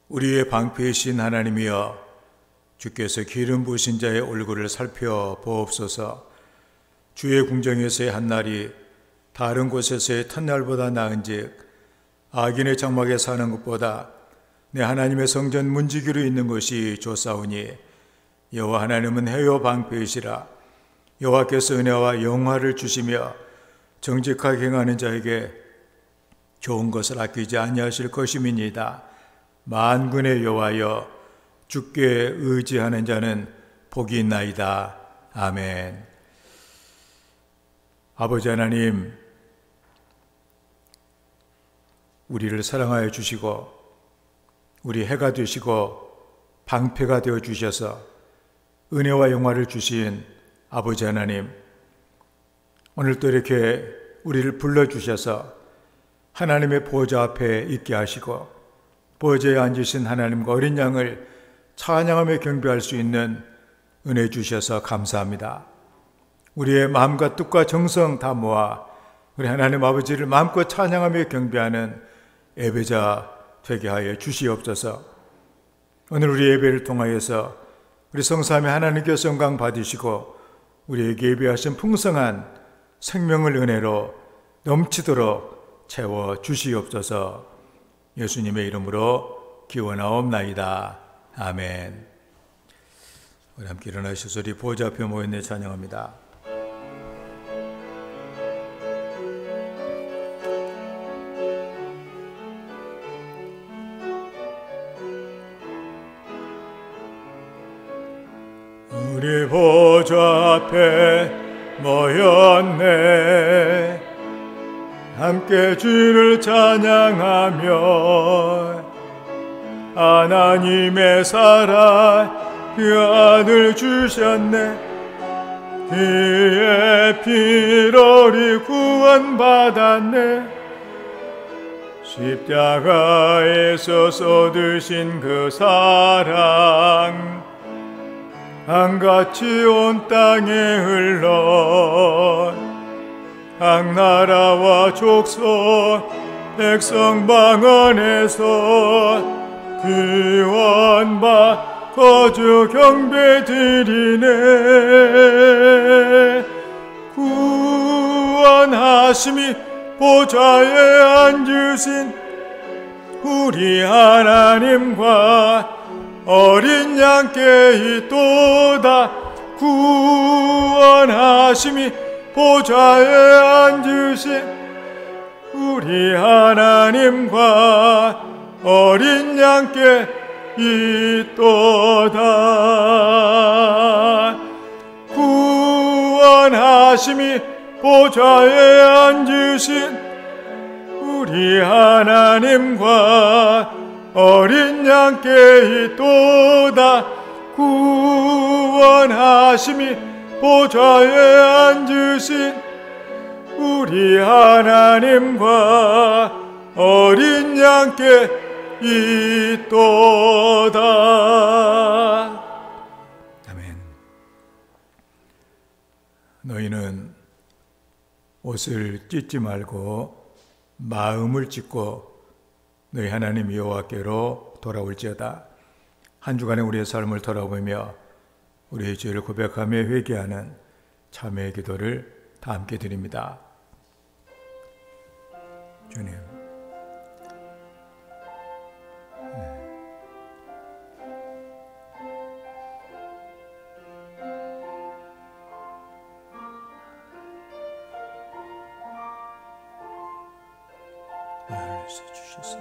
우리의 방패이신 하나님이여, 주께서 기름 부으신 자의 얼굴을 살펴보옵소서. 주의 궁정에서의 한날이 다른 곳에서의 첫날보다 나은즉 악인의 장막에 사는 것보다 내 하나님의 성전 문지기로 있는 것이 좋사오니, 여호와 하나님은 해요 방패이시라. 여호와께서 은혜와 영화를 주시며 정직하게 행하는 자에게 좋은 것을 아끼지 아니하실 것임이니이다. 만군의 여호와여, 주께 의지하는 자는 복이 있나이다. 아멘. 아버지 하나님, 우리를 사랑하여 주시고 우리 해가 되시고 방패가 되어 주셔서 은혜와 영화를 주신 아버지 하나님, 오늘도 이렇게 우리를 불러주셔서 하나님의 보좌 앞에 있게 하시고 보좌에 앉으신 하나님과 어린 양을 찬양하며 경배할 수 있는 은혜 주셔서 감사합니다. 우리의 마음과 뜻과 정성 다 모아 우리 하나님 아버지를 마음껏 찬양하며 경배하는 예배자 되게 하여 주시옵소서. 오늘 우리 예배를 통하여서 우리 성삼위 하나님께서 영광 받으시고 우리에게 예배하신 풍성한 생명을 은혜로 넘치도록 채워 주시옵소서. 예수님의 이름으로 기원하옵나이다. 아멘. 우리 함께 일어나셔서 우리 보좌 앞에 모였네 찬양합니다. 우리 보좌 앞에 모였네, 함께 주를 찬양하며 하나님의 사랑 그 아들 주셨네. 그의 피로 우리 구원받았네. 십자가에서 쏟으신 그 사랑 한같이 온 땅에 흘러 각 나라와 족속 백성 방언에서 구원받 거주 경배드리네. 구원하심이 보좌에 앉으신 우리 하나님과 어린 양께 있도다. 구원하심이 보좌에 앉으신 우리 하나님과 어린 양께 있도다. 구원하심이 보좌에 앉으신 우리 하나님과 어린 양께 있도다. 구원하심이 보좌에 앉으신 우리 하나님과 어린 양께 있도다. 아멘. 너희는 옷을 찢지 말고 마음을 찢고 너희 하나님 여호와께로 돌아올지어다. 한 주간의 우리의 삶을 돌아보며 우리의 죄를 고백하며 회개하는 참회의 기도를 다 함께 드립니다. 주님, 주셔서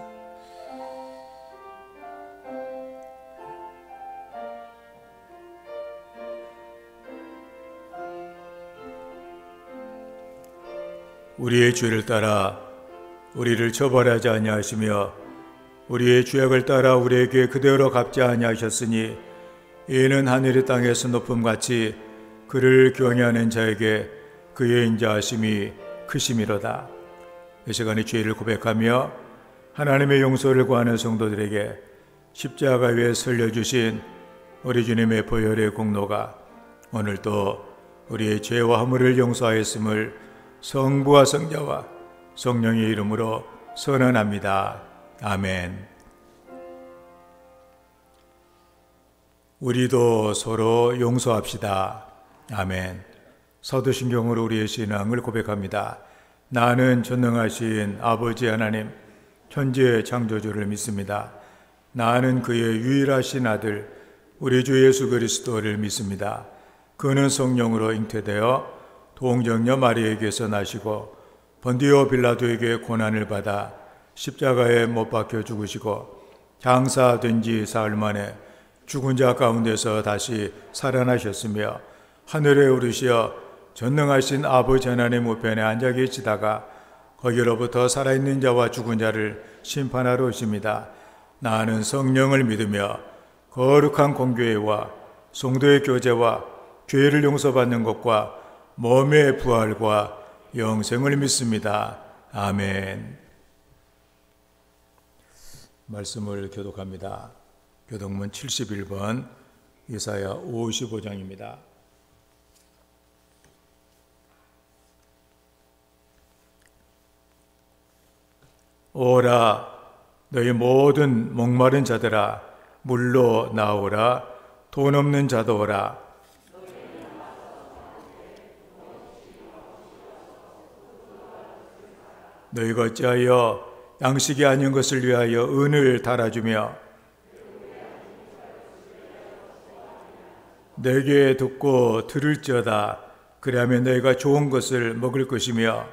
우리의 죄를 따라 우리를 처벌하지 아니하시며 우리의 죄악을 따라 우리에게 그대로 갚지 아니하셨으니, 이는 하늘의 땅에서 높음같이 그를 경외하는 자에게 그의 인자하심이 크심이로다. 이 시간에 죄를 고백하며 하나님의 용서를 구하는 성도들에게 십자가 위에 설려주신 우리 주님의 보혈의 공로가 오늘도 우리의 죄와 허물을 용서하였음을 성부와 성자와 성령의 이름으로 선언합니다. 아멘. 우리도 서로 용서합시다. 아멘. 사도신경으로 우리의 신앙을 고백합니다. 나는 전능하신 아버지 하나님, 천지의 창조주를 믿습니다. 나는 그의 유일하신 아들, 우리 주 예수 그리스도를 믿습니다. 그는 성령으로 잉태되어 동정녀 마리에게서 나시고 본디오 빌라도에게 고난을 받아 십자가에 못 박혀 죽으시고 장사된 지 사흘 만에 죽은 자 가운데서 다시 살아나셨으며 하늘에 오르시어 전능하신 아버지 하나님 우편에 앉아 계시다가 거기로부터 살아있는 자와 죽은 자를 심판하러 오십니다. 나는 성령을 믿으며 거룩한 공교회와 성도의 교제와 죄를 용서받는 것과 몸의 부활과 영생을 믿습니다. 아멘. 말씀을 교독합니다. 교독문 71번, 이사야 55장입니다. 오라, 너희 모든 목마른 자들아, 물로 나오라. 돈 없는 자도 오라. 너희가 어찌하여 양식이 아닌 것을 위하여 은을 달아주며 내게 듣고 들을지어다. 그리하면 너희가 좋은 것을 먹을 것이며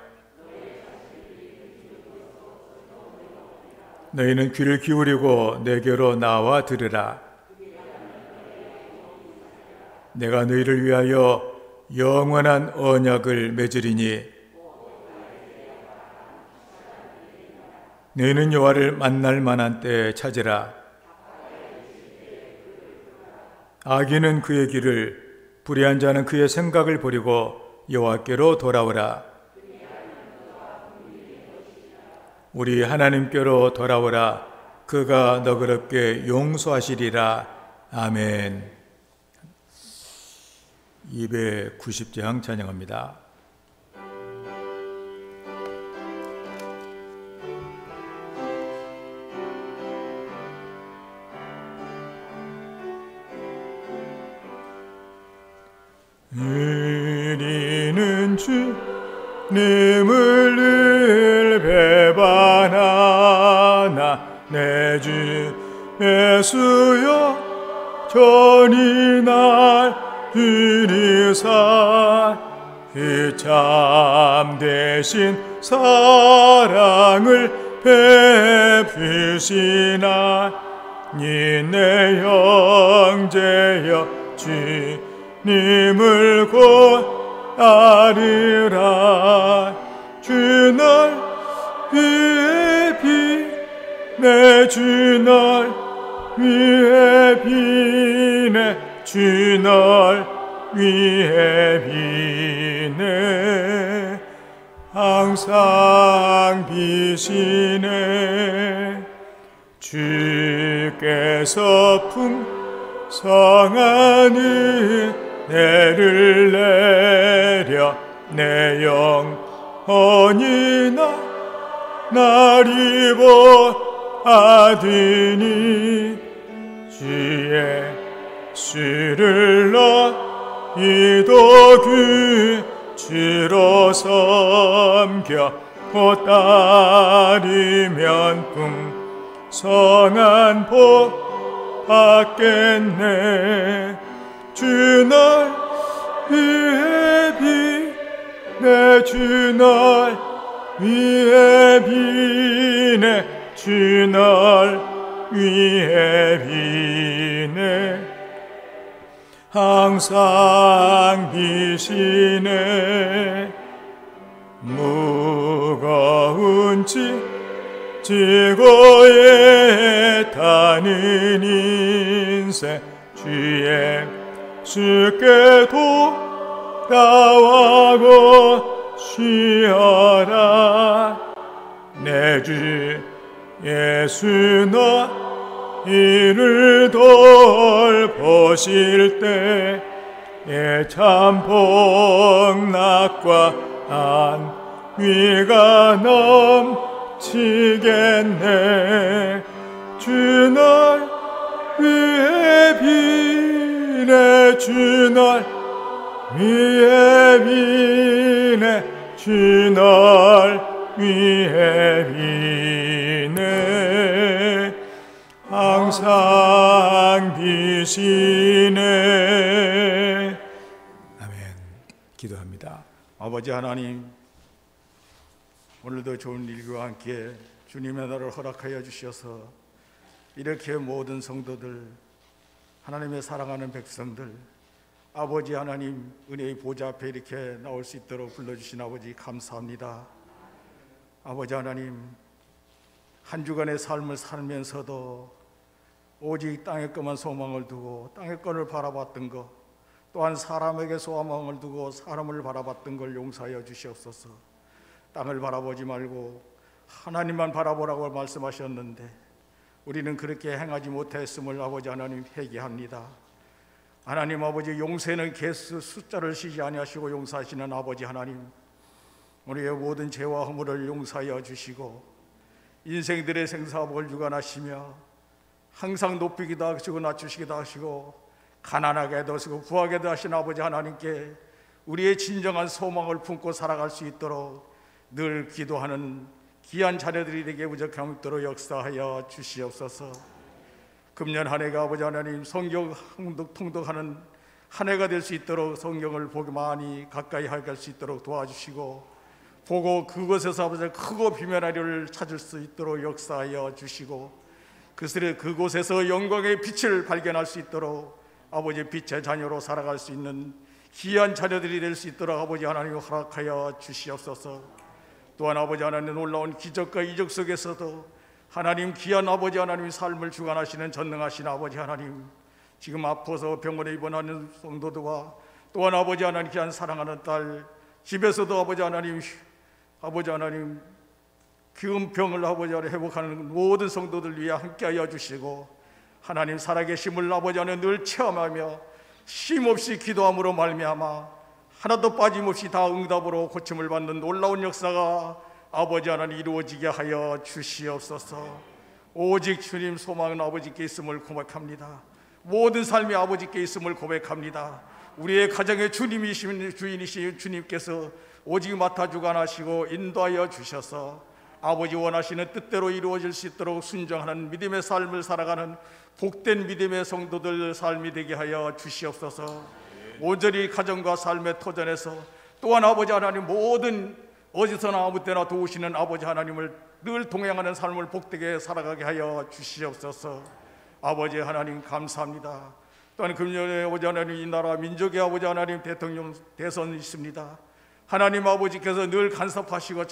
너희는 귀를 기울이고 내게로 나와 들으라. 내가 너희를 위하여 영원한 언약을 맺으리니 너희는 여호와를 만날 만한 때에 찾으라. 악인은 그의 길을, 불의한 자는 그의 생각을 버리고 여호와께로 돌아오라. 우리 하나님께로 돌아오라. 그가 너그럽게 용서하시리라. 아멘. 290장 찬양합니다. 의리는 주님을 늘 배반하나 내 주 예수여 전이 날 이리사 그 참되신 사랑을 베푸시나 니 내 형제여 주님을 곧 따르라. 주날 위에 비네 주날 위에 비네 주날 위에 비네 항상 비시네. 주께서 풍성한 은혜를 내려 내 영혼이 날 입어하더니 주의 수를 너희도 주로 섬겨 곧 따르면 풍성한 복 받겠네. 주날 위에 비네 주날 위에 비네 주날 위에 비네 항상 비시네. 무거운 지고에 타는 인생 주의 주께 돌아와고 쉬어라. 내 주 예수 너희를 돌보실 때에 참 복락과 안위가 넘치겠네. 주날 위에 비 주날 위에 비네 주날 위에 비네 항상 비시네. 아멘. 기도합니다. 아버지 하나님, 오늘도 좋은 일과 함께 주님의 날을 허락하여 주셔서 이렇게 모든 성도들, 하나님의 사랑하는 백성들, 아버지 하나님 은혜의 보좌 앞에 이렇게 나올 수 있도록 불러주신 아버지 감사합니다. 아버지 하나님, 한 주간의 삶을 살면서도 오직 땅의 것만 소망을 두고 땅의 것을 바라봤던 것, 또한 사람에게 소망을 두고 사람을 바라봤던 걸 용서하여 주시옵소서. 땅을 바라보지 말고 하나님만 바라보라고 말씀하셨는데 우리는 그렇게 행하지 못했음을 아버지 하나님 회개합니다. 하나님 아버지, 용서는 개수 숫자를 쉬지 아니하시고 용서하시는 아버지 하나님, 우리의 모든 죄와 허물을 용서하여 주시고 인생들의 생사복을 주관하시며 항상 높이기도 하시고 낮추시기도 하시고 가난하게도 하시고 부하게도 하신 아버지 하나님께 우리의 진정한 소망을 품고 살아갈 수 있도록 늘 기도하는 귀한 자녀들이 되게 부족함 있도록 역사하여 주시옵소서. 금년 한 해가 아버지 하나님 성경 통독하는 한 해가 될 수 있도록 성경을 보기 많이 가까이 할 수 있도록 도와주시고, 보고 그곳에서 아버지 크고 비밀한 일을 찾을 수 있도록 역사하여 주시고, 그곳에서 영광의 빛을 발견할 수 있도록 아버지 빛의 자녀로 살아갈 수 있는 귀한 자녀들이 될 수 있도록 아버지 하나님 허락하여 주시옵소서. 또한 아버지 하나님 놀라운 기적과 이적 속에서도 하나님 귀한 아버지 하나님 삶을 주관하시는 전능하신 아버지 하나님, 지금 아파서 병원에 입원하는 성도들과 또한 아버지 하나님 귀한 사랑하는 딸, 집에서도 아버지 하나님 병을 아버지 하나님 회복하는 모든 성도들 위해 함께하여 주시고, 하나님 살아계심을 아버지 하나님 늘 체험하며 쉼없이 기도함으로 말미암아 하나도 빠짐없이 다 응답으로 고침을 받는 놀라운 역사가 아버지 하나님 이루어지게 하여 주시옵소서. 오직 주님 소망은 아버지께 있음을 고백합니다. 모든 삶이 아버지께 있음을 고백합니다. 우리의 가정의 주님이신 주인이신 주님께서 오직 맡아 주관하시고 인도하여 주셔서 아버지 원하시는 뜻대로 이루어질 수 있도록 순종하는 믿음의 삶을 살아가는 복된 믿음의 성도들 삶이 되게 하여 주시옵소서. 온전히 가정과 삶의 터전에서 또한 아버지 하나님 모든 어디서나 아무 때나 도우시는 아버지 하나님을 늘 동행하는 삶을 복되게 살아가게 하여 주시옵소서. 아버지 하나님 감사합니다. 또한 금년에 아버지 하나님 이 나라 민족의 아버지 하나님 대통령 대선이 있습니다. 하나님 아버지께서 늘 간섭하시고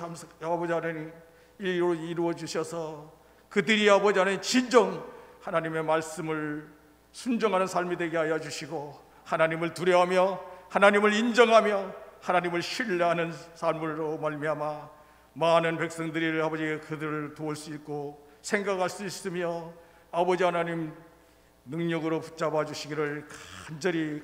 아버지 하나님 이루어 주셔서 그들이 아버지 하나님 진정 하나님의 말씀을 순종하는 삶이 되게 하여 주시고, 하나님을 두려워하며 하나님을 인정하며 하나님을 신뢰하는 삶으로 말미암아 많은 백성들이 아버지 그들을 도울 수 있고 생각할 수 있으며 아버지 하나님 능력으로 붙잡아 주시기를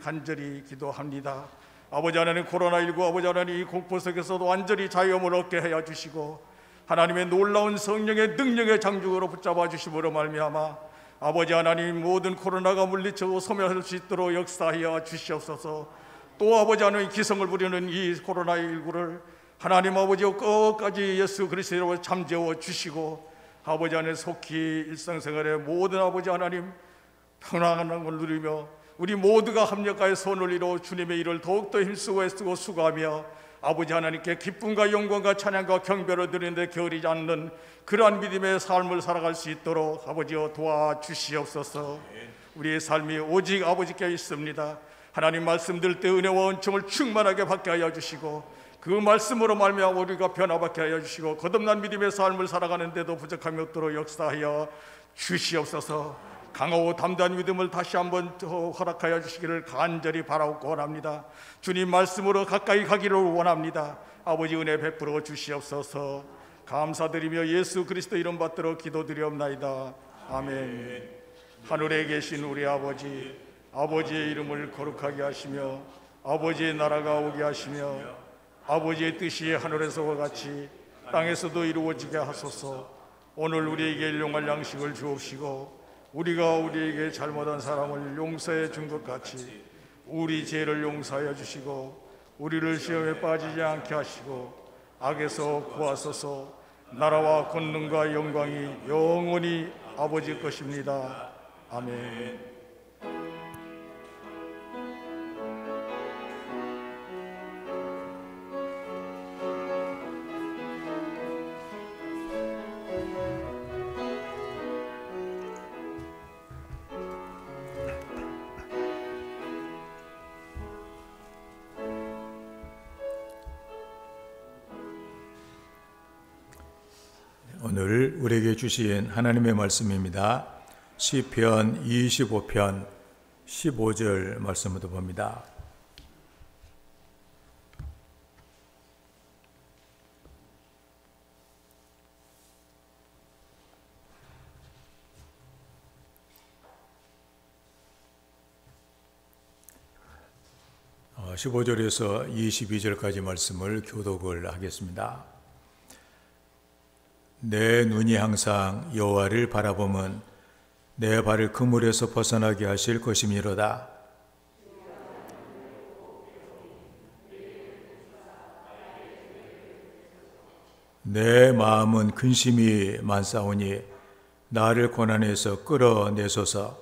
간절히 기도합니다. 아버지 하나님 코로나19 아버지 하나님 이 공포 속에서도 완전히 자유함을 얻게 하여 주시고 하나님의 놀라운 성령의 능력의 장중으로 붙잡아 주심으로 말미암아 아버지 하나님 모든 코로나가 물리치고 소멸할 수 있도록 역사하여 주시옵소서. 또 아버지 하나님 기성을 부리는 이 코로나19를 하나님 아버지 끝까지 예수 그리스도로 잠재워 주시고 아버지 하나님 속히 일상생활의 모든 아버지 하나님 평안한 걸 누리며 우리 모두가 합력하여 손을 이루어 주님의 일을 더욱더 힘쓰고 애쓰고 수고하며 아버지 하나님께 기쁨과 영광과 찬양과 경배를 드리는데 게으르지 않는 그러한 믿음의 삶을 살아갈 수 있도록 아버지여 도와주시옵소서. 우리의 삶이 오직 아버지께 있습니다. 하나님 말씀 들을 때 은혜와 은총을 충만하게 받게 하여 주시고 그 말씀으로 말미암아 우리가 변화받게 하여 주시고 거듭난 믿음의 삶을 살아가는데도 부족함이 없도록 역사하여 주시옵소서. 강하고 담대한 믿음을 다시 한번 허락하여 주시기를 간절히 바라옵고 원합니다. 주님 말씀으로 가까이 가기를 원합니다. 아버지 은혜 베풀어 주시옵소서. 감사드리며 예수 그리스도 이름 받들어 기도드리옵나이다. 아멘. 하늘에 계신 우리 아버지, 아버지의 이름을 거룩하게 하시며 아버지의 나라가 오게 하시며 아버지의 뜻이 하늘에서와 같이 땅에서도 이루어지게 하소서. 오늘 우리에게 일용할 양식을 주옵시고 우리가 우리에게 잘못한 사람을 용서해 준 것 같이 우리 죄를 용서하여 주시고 우리를 시험에 빠지지 않게 하시고 악에서 구하소서. 나라와 권능과 영광이 영원히 아버지 것입니다. 아멘. 오늘 우리에게 주신 하나님의 말씀입니다. 시편 25편 15절 말씀부터 봅니다. 어, 15절에서 22절까지 말씀을 교독을 하겠습니다. 내 눈이 항상 여호와를 바라보면 내 발을 그물에서 벗어나게 하실 것이미로다. 내 마음은 근심이 많사오니 나를 고난에서 끌어내소서.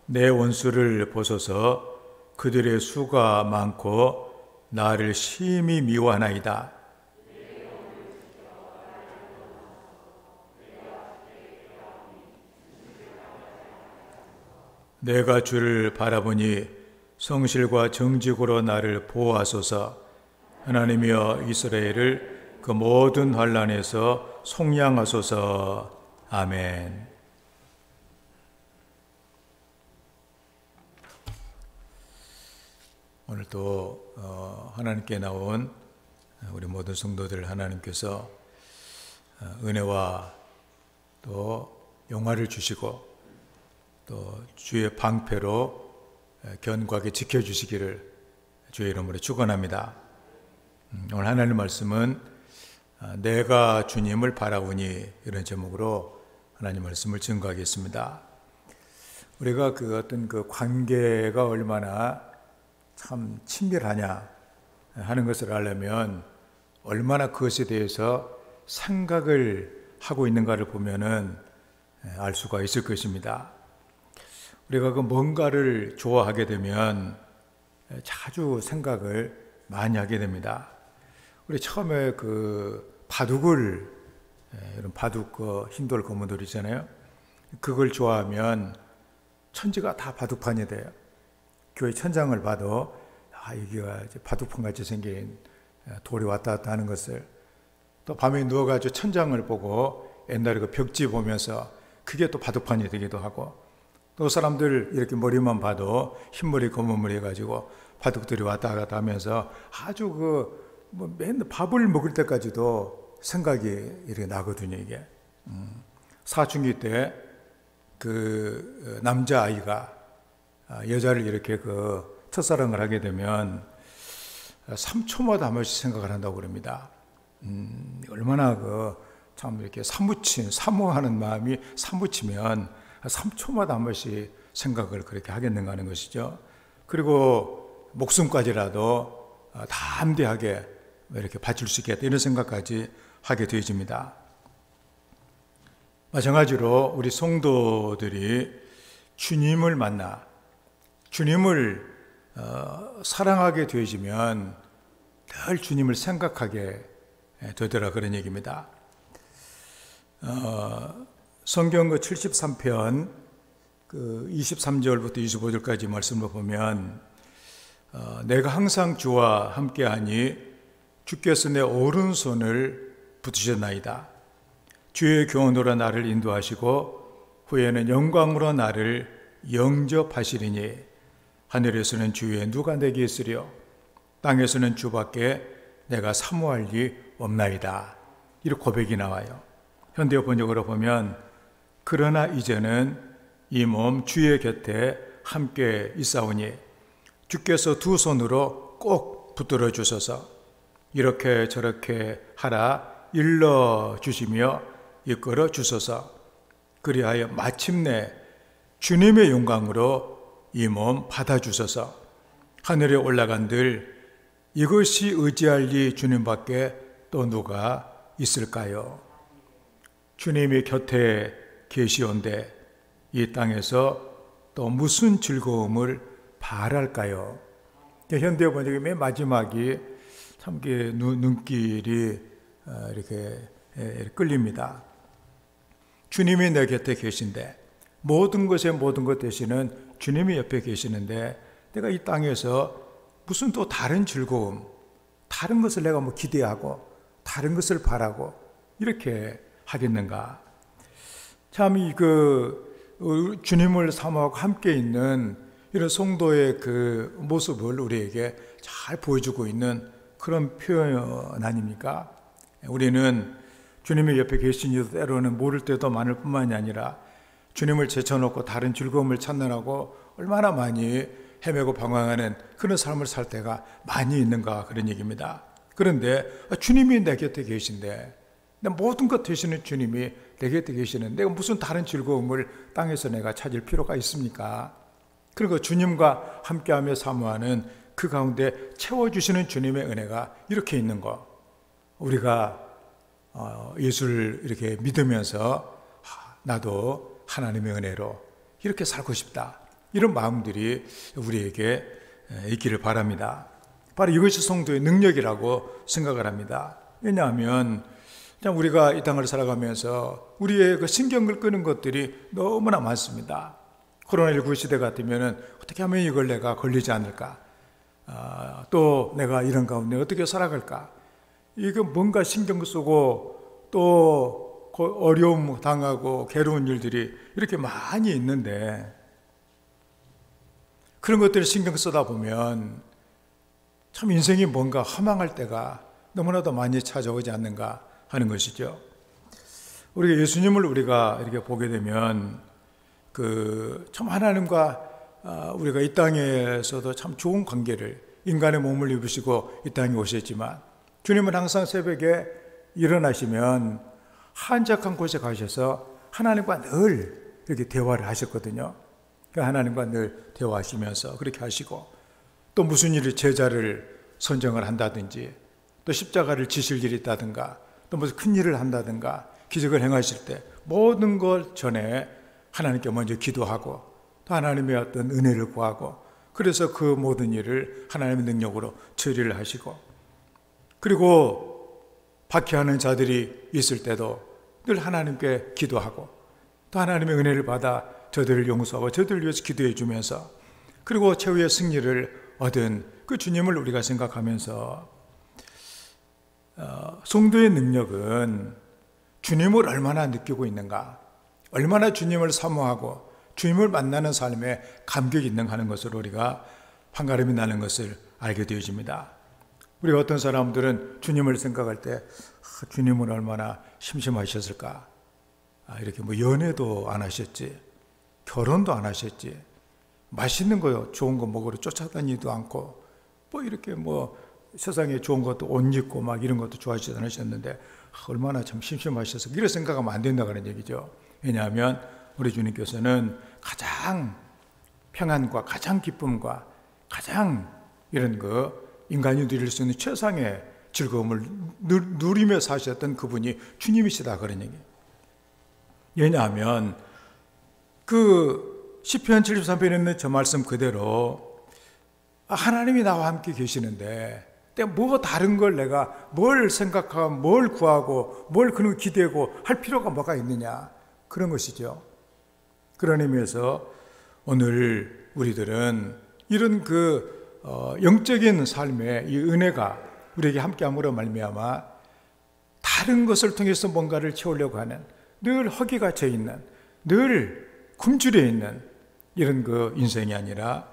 내 원수를 보소서. 그들의 수가 많고 나를 심히 미워하나이다. 내가 주를 바라보니 성실과 정직으로 나를 보호하소서. 하나님이여 이스라엘을 그 모든 환난에서 속량하소서. 아멘. 오늘 또 하나님께 나온 우리 모든 성도들 하나님께서 은혜와 또 영화를 주시고 또 주의 방패로 견고하게 지켜주시기를 주의 이름으로 축원합니다. 오늘 하나님 말씀은 내가 주님을 바라보니 이런 제목으로 하나님 말씀을 증거하겠습니다. 우리가 그 어떤 그 관계가 얼마나 참 친밀하냐 하는 것을 알려면 얼마나 그것에 대해서 생각을 하고 있는가를 보면은 알 수가 있을 것입니다. 우리가 그 뭔가를 좋아하게 되면 자주 생각을 많이 하게 됩니다. 우리 처음에 그 바둑을 이런 바둑 그 흰돌 고무돌 있잖아요. 그걸 좋아하면 천지가 다 바둑판이 돼요. 교회 천장을 봐도 여기가 바둑판 같이 생긴 돌이 왔다 갔다 하는 것을, 또 밤에 누워가지고 천장을 보고 옛날에 그 벽지 보면서 그게 또 바둑판이 되기도 하고, 또 사람들 이렇게 머리만 봐도 흰머리 검은머리 해가지고 바둑들이 왔다 갔다 하면서 아주 맨날 밥을 먹을 때까지도 생각이 이렇게 나거든요. 이게 사춘기 때 그 남자아이가 여자를 이렇게 그 첫사랑을 하게 되면 3초마다 한 번씩 생각을 한다고 그럽니다. 얼마나 참 이렇게 사모하는 마음이 사무치면 3초마다 한 번씩 생각을 그렇게 하겠는가 하는 것이죠. 그리고 목숨까지라도 담대하게 이렇게 바칠 수 있겠다 이런 생각까지 하게 되어집니다. 마찬가지로 우리 성도들이 주님을 만나 주님을 사랑하게 되어지면 늘 주님을 생각하게 되더라 그런 얘기입니다. 성경 73편 23절부터 25절까지 말씀을 보면 내가 항상 주와 함께하니 주께서 내 오른손을 붙으셨나이다. 주의 교훈으로 나를 인도하시고 후에는 영광으로 나를 영접하시리니 하늘에서는 주의 누가 내게 있으랴 땅에서는 주밖에 내가 사모할 리 없나이다. 이렇게 고백이 나와요. 현대어 번역으로 보면 그러나 이제는 이 몸 주의 곁에 함께 있사오니 주께서 두 손으로 꼭 붙들어 주소서. 이렇게 저렇게 하라 일러 주시며 이끌어 주소서. 그리하여 마침내 주님의 영광으로 이 몸 받아주소서. 하늘에 올라간들 이것이 의지할 리 주님밖에 또 누가 있을까요? 주님이 곁에 계시온데 이 땅에서 또 무슨 즐거움을 바랄까요? 현대 번역의 맨 마지막이 참 눈길이 이렇게 끌립니다. 주님이 내 곁에 계신데, 모든 것에 모든 것 되시는 주님이 옆에 계시는데 내가 이 땅에서 무슨 또 다른 즐거움, 다른 것을 내가 뭐 기대하고 다른 것을 바라고 이렇게 하겠는가? 참 주님을 사모하고 함께 있는 이런 성도의 그 모습을 우리에게 잘 보여주고 있는 그런 표현 아닙니까? 우리는 주님의 옆에 계신 이도 때로는 모를 때도 많을 뿐만이 아니라 주님을 제쳐놓고 다른 즐거움을 찾느라고 얼마나 많이 헤매고 방황하는 그런 삶을 살 때가 많이 있는가, 그런 얘기입니다. 그런데 주님이 내 곁에 계신데, 모든 것 되시는 주님이 내 곁에 계시는데 내가 무슨 다른 즐거움을 땅에서 내가 찾을 필요가 있습니까? 그리고 주님과 함께하며 사모하는 그 가운데 채워주시는 주님의 은혜가 이렇게 있는 거, 우리가 예수를 이렇게 믿으면서 나도 하나님의 은혜로 이렇게 살고 싶다, 이런 마음들이 우리에게 있기를 바랍니다. 바로 이것이 성도의 능력이라고 생각을 합니다. 왜냐하면 우리가 이 땅을 살아가면서 우리의 그 신경을 끄는 것들이 너무나 많습니다. 코로나19 시대 같으면 어떻게 하면 이걸 내가 걸리지 않을까, 또 내가 이런 가운데 어떻게 살아갈까, 이거 뭔가 신경 쓰고 또 어려움 당하고 괴로운 일들이 이렇게 많이 있는데, 그런 것들을 신경 쓰다 보면 참 인생이 뭔가 허망할 때가 너무나도 많이 찾아오지 않는가 하는 것이죠. 우리가 예수님을 우리가 이렇게 보게 되면 참 하나님과 우리가 이 땅에서도 참 좋은 관계를, 인간의 몸을 입으시고 이 땅에 오셨지만 주님은 항상 새벽에 일어나시면 한적한 곳에 가셔서 하나님과 늘 이렇게 대화를 하셨거든요. 하나님과 늘 대화하시면서 그렇게 하시고, 또 무슨 일을 제자를 선정을 한다든지, 또 십자가를 지실 일이 있다든가, 또 무슨 큰 일을 한다든가 기적을 행하실 때 모든 것 전에 하나님께 먼저 기도하고 또 하나님의 어떤 은혜를 구하고, 그래서 그 모든 일을 하나님의 능력으로 처리를 하시고, 그리고 박해하는 자들이 있을 때도 늘 하나님께 기도하고 또 하나님의 은혜를 받아 저들을 용서하고 저들을 위해서 기도해 주면서, 그리고 최후의 승리를 얻은 그 주님을 우리가 생각하면서 성도의 능력은 주님을 얼마나 느끼고 있는가, 얼마나 주님을 사모하고 주님을 만나는 삶에 감격이 있는가 하는 것으로 우리가 판가름이 나는 것을 알게 되어집니다. 우리 어떤 사람들은 주님을 생각할 때 주님은 얼마나 심심하셨을까, 이렇게 뭐 연애도 안 하셨지, 결혼도 안 하셨지, 맛있는 거 좋은 거 먹으러 쫓아다니지도 않고, 뭐 이렇게 뭐 세상에 좋은 것도 옷 입고 막 이런 것도 좋아하시지 않으셨는데 얼마나 참 심심하셔서, 이런 생각하면 안 된다는 얘기죠. 왜냐하면 우리 주님께서는 가장 평안과 가장 기쁨과 가장 이런 인간이 누릴 수 있는 최상의 즐거움을 누리며 사셨던 그분이 주님이시다, 그런 얘기. 왜냐하면 시편 73편에 있는 저 말씀 그대로 하나님이 나와 함께 계시는데 뭐 다른 걸 내가 뭘 생각하고 뭘 구하고 뭘 그런 기대고 할 필요가 뭐가 있느냐, 그런 것이죠. 그런 의미에서 오늘 우리들은 이런 영적인 삶의 이 은혜가 우리에게 함께함으로 말미암아 다른 것을 통해서 뭔가를 채우려고 하는, 늘 허기가 져 있는, 늘 굶주려 있는 이런 인생이 아니라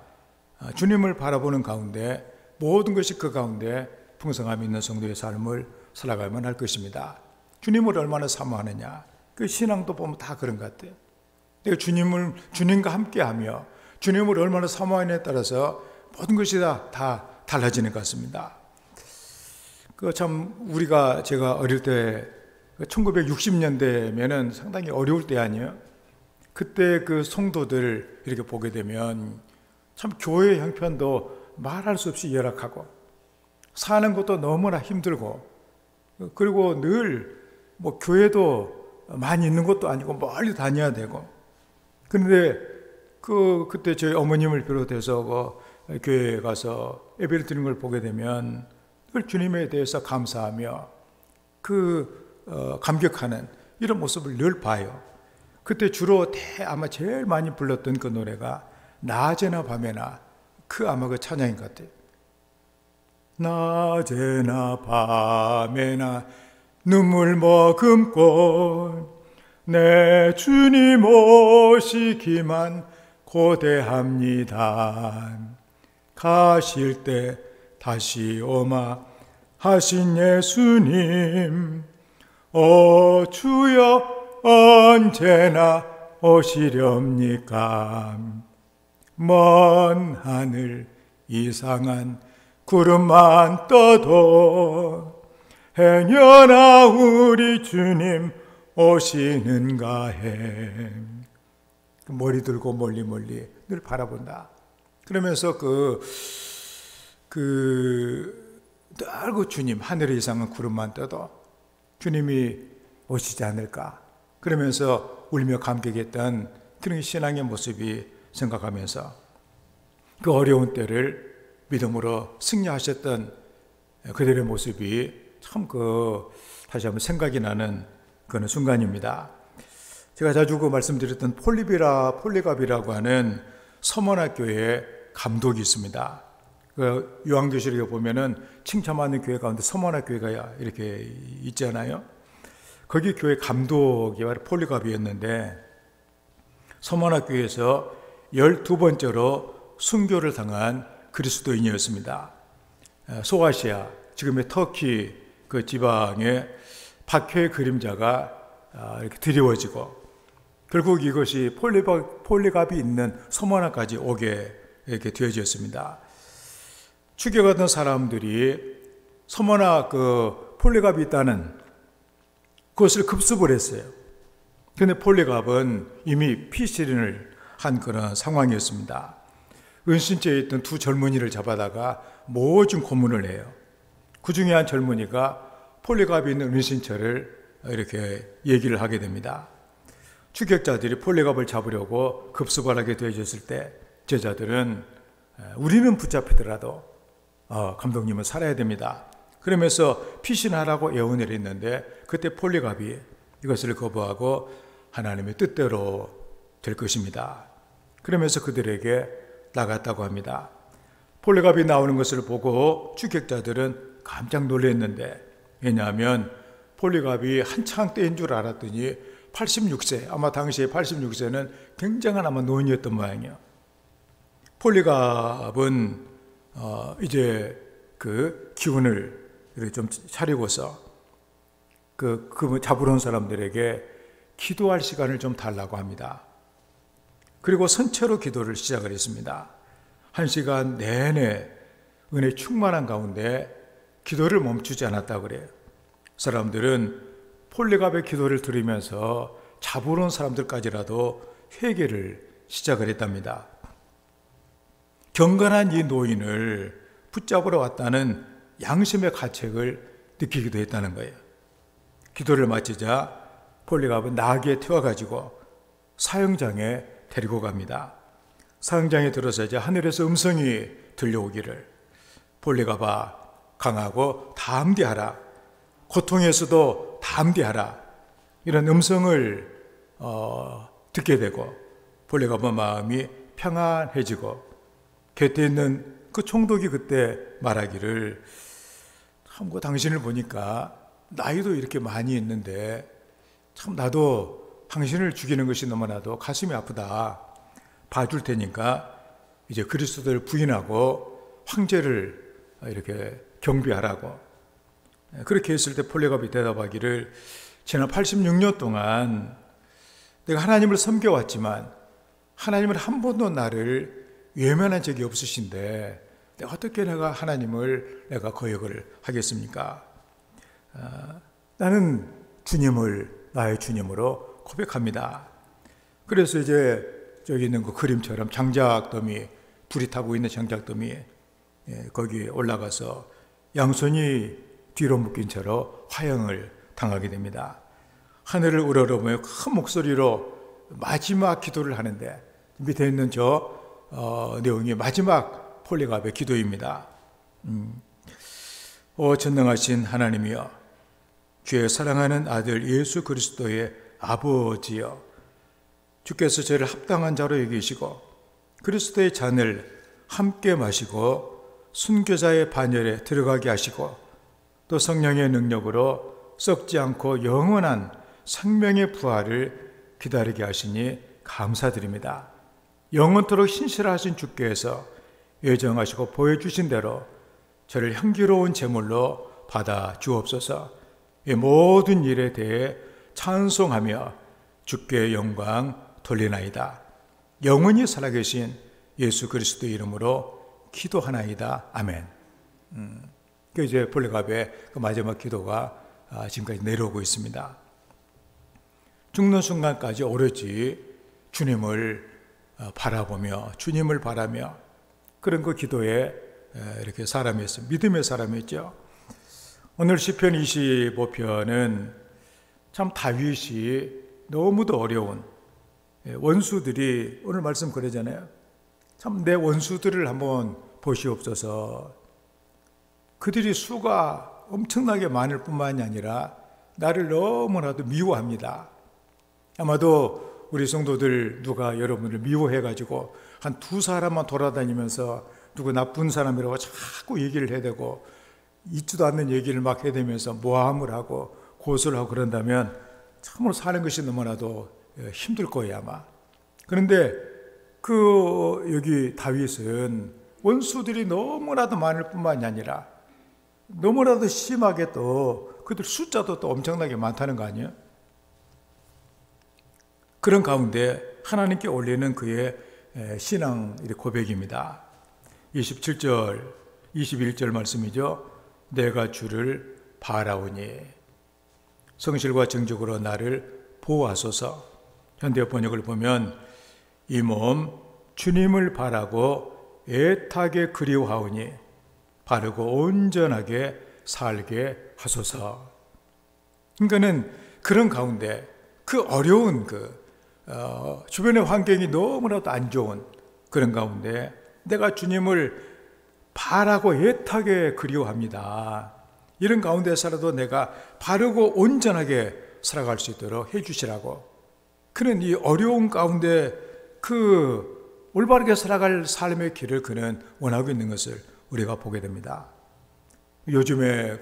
주님을 바라보는 가운데 모든 것이 그 가운데 풍성함이 있는 성도의 삶을 살아가야만 할 것입니다. 주님을 얼마나 사모하느냐, 그 신앙도 보면 다 그런 것 같아요. 내가 주님과 함께하며 주님을 얼마나 사모하느냐에 따라서 모든 것이 다 달라지는 것 같습니다. 제가 어릴 때 1960년대면은 상당히 어려울 때 아니에요. 그때 그 성도들 이렇게 보게 되면 참 교회 형편도 말할 수 없이 열악하고 사는 것도 너무나 힘들고, 그리고 늘 뭐 교회도 많이 있는 것도 아니고 멀리 다녀야 되고. 그런데 그때 저희 어머님을 비롯해서 교회에 가서 예배를 드리는 걸 보게 되면 늘 주님에 대해서 감사하며 감격하는 이런 모습을 늘 봐요. 그때 주로 아마 제일 많이 불렀던 그 노래가 낮에나 밤에나, 아마 그 찬양인 것 같아요. 낮에나 밤에나 눈물 머금고 내 주님 오시기만 고대합니다. 가실 때 다시 오마 하신 예수님, 주여 언제나 오시렵니까? 먼 하늘 이상한 구름만 떠도 행여나 우리 주님 오시는가 해. 머리 들고 멀리 늘 바라본다. 그러면서 늘 주님, 하늘 이상한 구름만 떠도 주님이 오시지 않을까, 그러면서 울며 감격했던 그런 신앙의 모습이 생각하면서 그 어려운 때를 믿음으로 승리하셨던 그들의 모습이 참 다시 한번 생각이 나는 그런 순간입니다. 제가 자주 말씀드렸던 폴리갑이라고 하는 서문학교에 감독이 있습니다. 요한계시록에 보면은 칭찬받는 교회 가운데 서문학교회가 이렇게 있잖아요. 거기 교회 감독이 바로 폴리갑이었는데, 서문학교에서 12번째로 순교를 당한 그리스도인이었습니다. 소아시아, 지금의 터키 그 지방에 박해의 그림자가 이렇게 드리워지고, 결국 이것이 폴리갑이 있는 서문학까지 오게 이렇게 되어졌습니다. 추격하던 사람들이 서문학 폴리갑이 있다는 그것을 급습을 했어요. 그런데 폴리갑은 이미 피실인을 한 그런 상황이었습니다. 은신처에 있던 두 젊은이를 잡아다가 모진 고문을 해요. 그 중에 한 젊은이가 폴리갑이 있는 은신처를 이렇게 얘기를 하게 됩니다. 추격자들이 폴리갑을 잡으려고 급습을 하게 되어졌을 때 제자들은 우리는 붙잡히더라도 감독님은 살아야 됩니다. 그러면서 피신하라고 예언을 했는데, 그때 폴리갑이 이것을 거부하고 하나님의 뜻대로 될 것입니다, 그러면서 그들에게 나갔다고 합니다. 폴리갑이 나오는 것을 보고 추격자들은 깜짝 놀랐는데, 왜냐하면 폴리갑이 한창 때인 줄 알았더니 86세, 아마 당시에 86세는 굉장한 아마 노인이었던 모양이에요. 폴리갑은 이제 그 기운을 이렇게 좀 차리고서 그 잡으러 온 사람들에게 기도할 시간을 좀 달라고 합니다. 그리고 선체로 기도를 시작을 했습니다. 1시간 내내 은혜 충만한 가운데 기도를 멈추지 않았다고 그래요. 사람들은 폴리갑의 기도를 들으면서 잡으러 온 사람들까지라도 회개를 시작을 했답니다. 경건한 이 노인을 붙잡으러 왔다는 양심의 가책을 느끼기도 했다는 거예요. 기도를 마치자 폴리갑은 나귀에 태워가지고 사형장에 데리고 갑니다. 사형장에 들어서 이제 하늘에서 음성이 들려오기를, 폴리갑아 강하고 담대하라, 고통에서도 담대하라, 이런 음성을 듣게 되고 폴리갑의 마음이 평안해지고, 곁에 있는 그 총독이 그때 말하기를, 참 당신을 보니까 나이도 이렇게 많이 있는데 참 나도 당신을 죽이는 것이 너무나도 가슴이 아프다. 봐줄 테니까 이제 그리스도를 부인하고 황제를 이렇게 경배하라고. 그렇게 했을 때 폴리갑이 대답하기를, 지난 86년 동안 내가 하나님을 섬겨왔지만 하나님은 한 번도 나를 외면한 적이 없으신데 어떻게 내가 하나님을 거역을 하겠습니까? 나는 주님을 나의 주님으로 고백합니다. 그래서 이제 저기 있는 그 그림처럼 장작더미, 불이 타고 있는 장작더미에 거기에 올라가서 양손이 뒤로 묶인 채로 화형을 당하게 됩니다. 하늘을 우러러보며 큰 목소리로 마지막 기도를 하는데, 밑에 있는 저 내용이 마지막 폴리갑의 기도입니다. 오 전능하신 하나님이여, 주의 사랑하는 아들 예수 그리스도의 아버지여, 주께서 저를 합당한 자로 여기시고 그리스도의 잔을 함께 마시고 순교자의 반열에 들어가게 하시고 또 성령의 능력으로 썩지 않고 영원한 생명의 부활을 기다리게 하시니 감사드립니다. 영원토록 신실하신 주께서 예정하시고 보여주신 대로 저를 향기로운 제물로 받아 주옵소서. 이 모든 일에 대해 찬송하며 주께 영광 돌리나이다. 영원히 살아계신 예수 그리스도 이름으로 기도하나이다. 아멘. 그 이제 폴리갑의 그 마지막 기도가 지금까지 내려오고 있습니다. 죽는 순간까지 오로지 주님을 바라보며 주님을 바라며 그런 그 기도에 이렇게 사람이었어요. 믿음의 사람이었죠. 오늘 시편 25편은 참 다윗이 너무도 어려운 원수들이, 오늘 말씀 그러잖아요. 참 내 원수들을 한번 보시옵소서. 그들이 수가 엄청나게 많을 뿐만이 아니라 나를 너무나도 미워합니다. 아마도 우리 성도들 누가 여러분을 미워해가지고 한 두 사람만 돌아다니면서 누구 나쁜 사람이라고 자꾸 얘기를 해대고 있지도 않는 얘기를 막 해대면서 모함을 하고 고소를 하고 그런다면 참으로 사는 것이 너무나도 힘들 거예요, 아마. 그런데 여기 다윗은 원수들이 너무나도 많을 뿐만이 아니라 너무나도 심하게 또 그들 숫자도 또 엄청나게 많다는 거 아니에요? 그런 가운데 하나님께 올리는 그의 신앙 고백입니다. 27절, 21절 말씀이죠. 내가 주를 바라오니 성실과 정직으로 나를 보호하소서. 현대 번역을 보면 이 몸 주님을 바라고 애타게 그리워하오니 바르고 온전하게 살게 하소서. 그러니까는 그런 가운데 그 어려운 주변의 환경이 너무나도 안 좋은 그런 가운데 내가 주님을 바라고 애타게 그리워합니다. 이런 가운데서라도 내가 바르고 온전하게 살아갈 수 있도록 해주시라고. 그는 이 어려운 가운데 올바르게 살아갈 삶의 길을 그는 원하고 있는 것을 우리가 보게 됩니다. 요즘에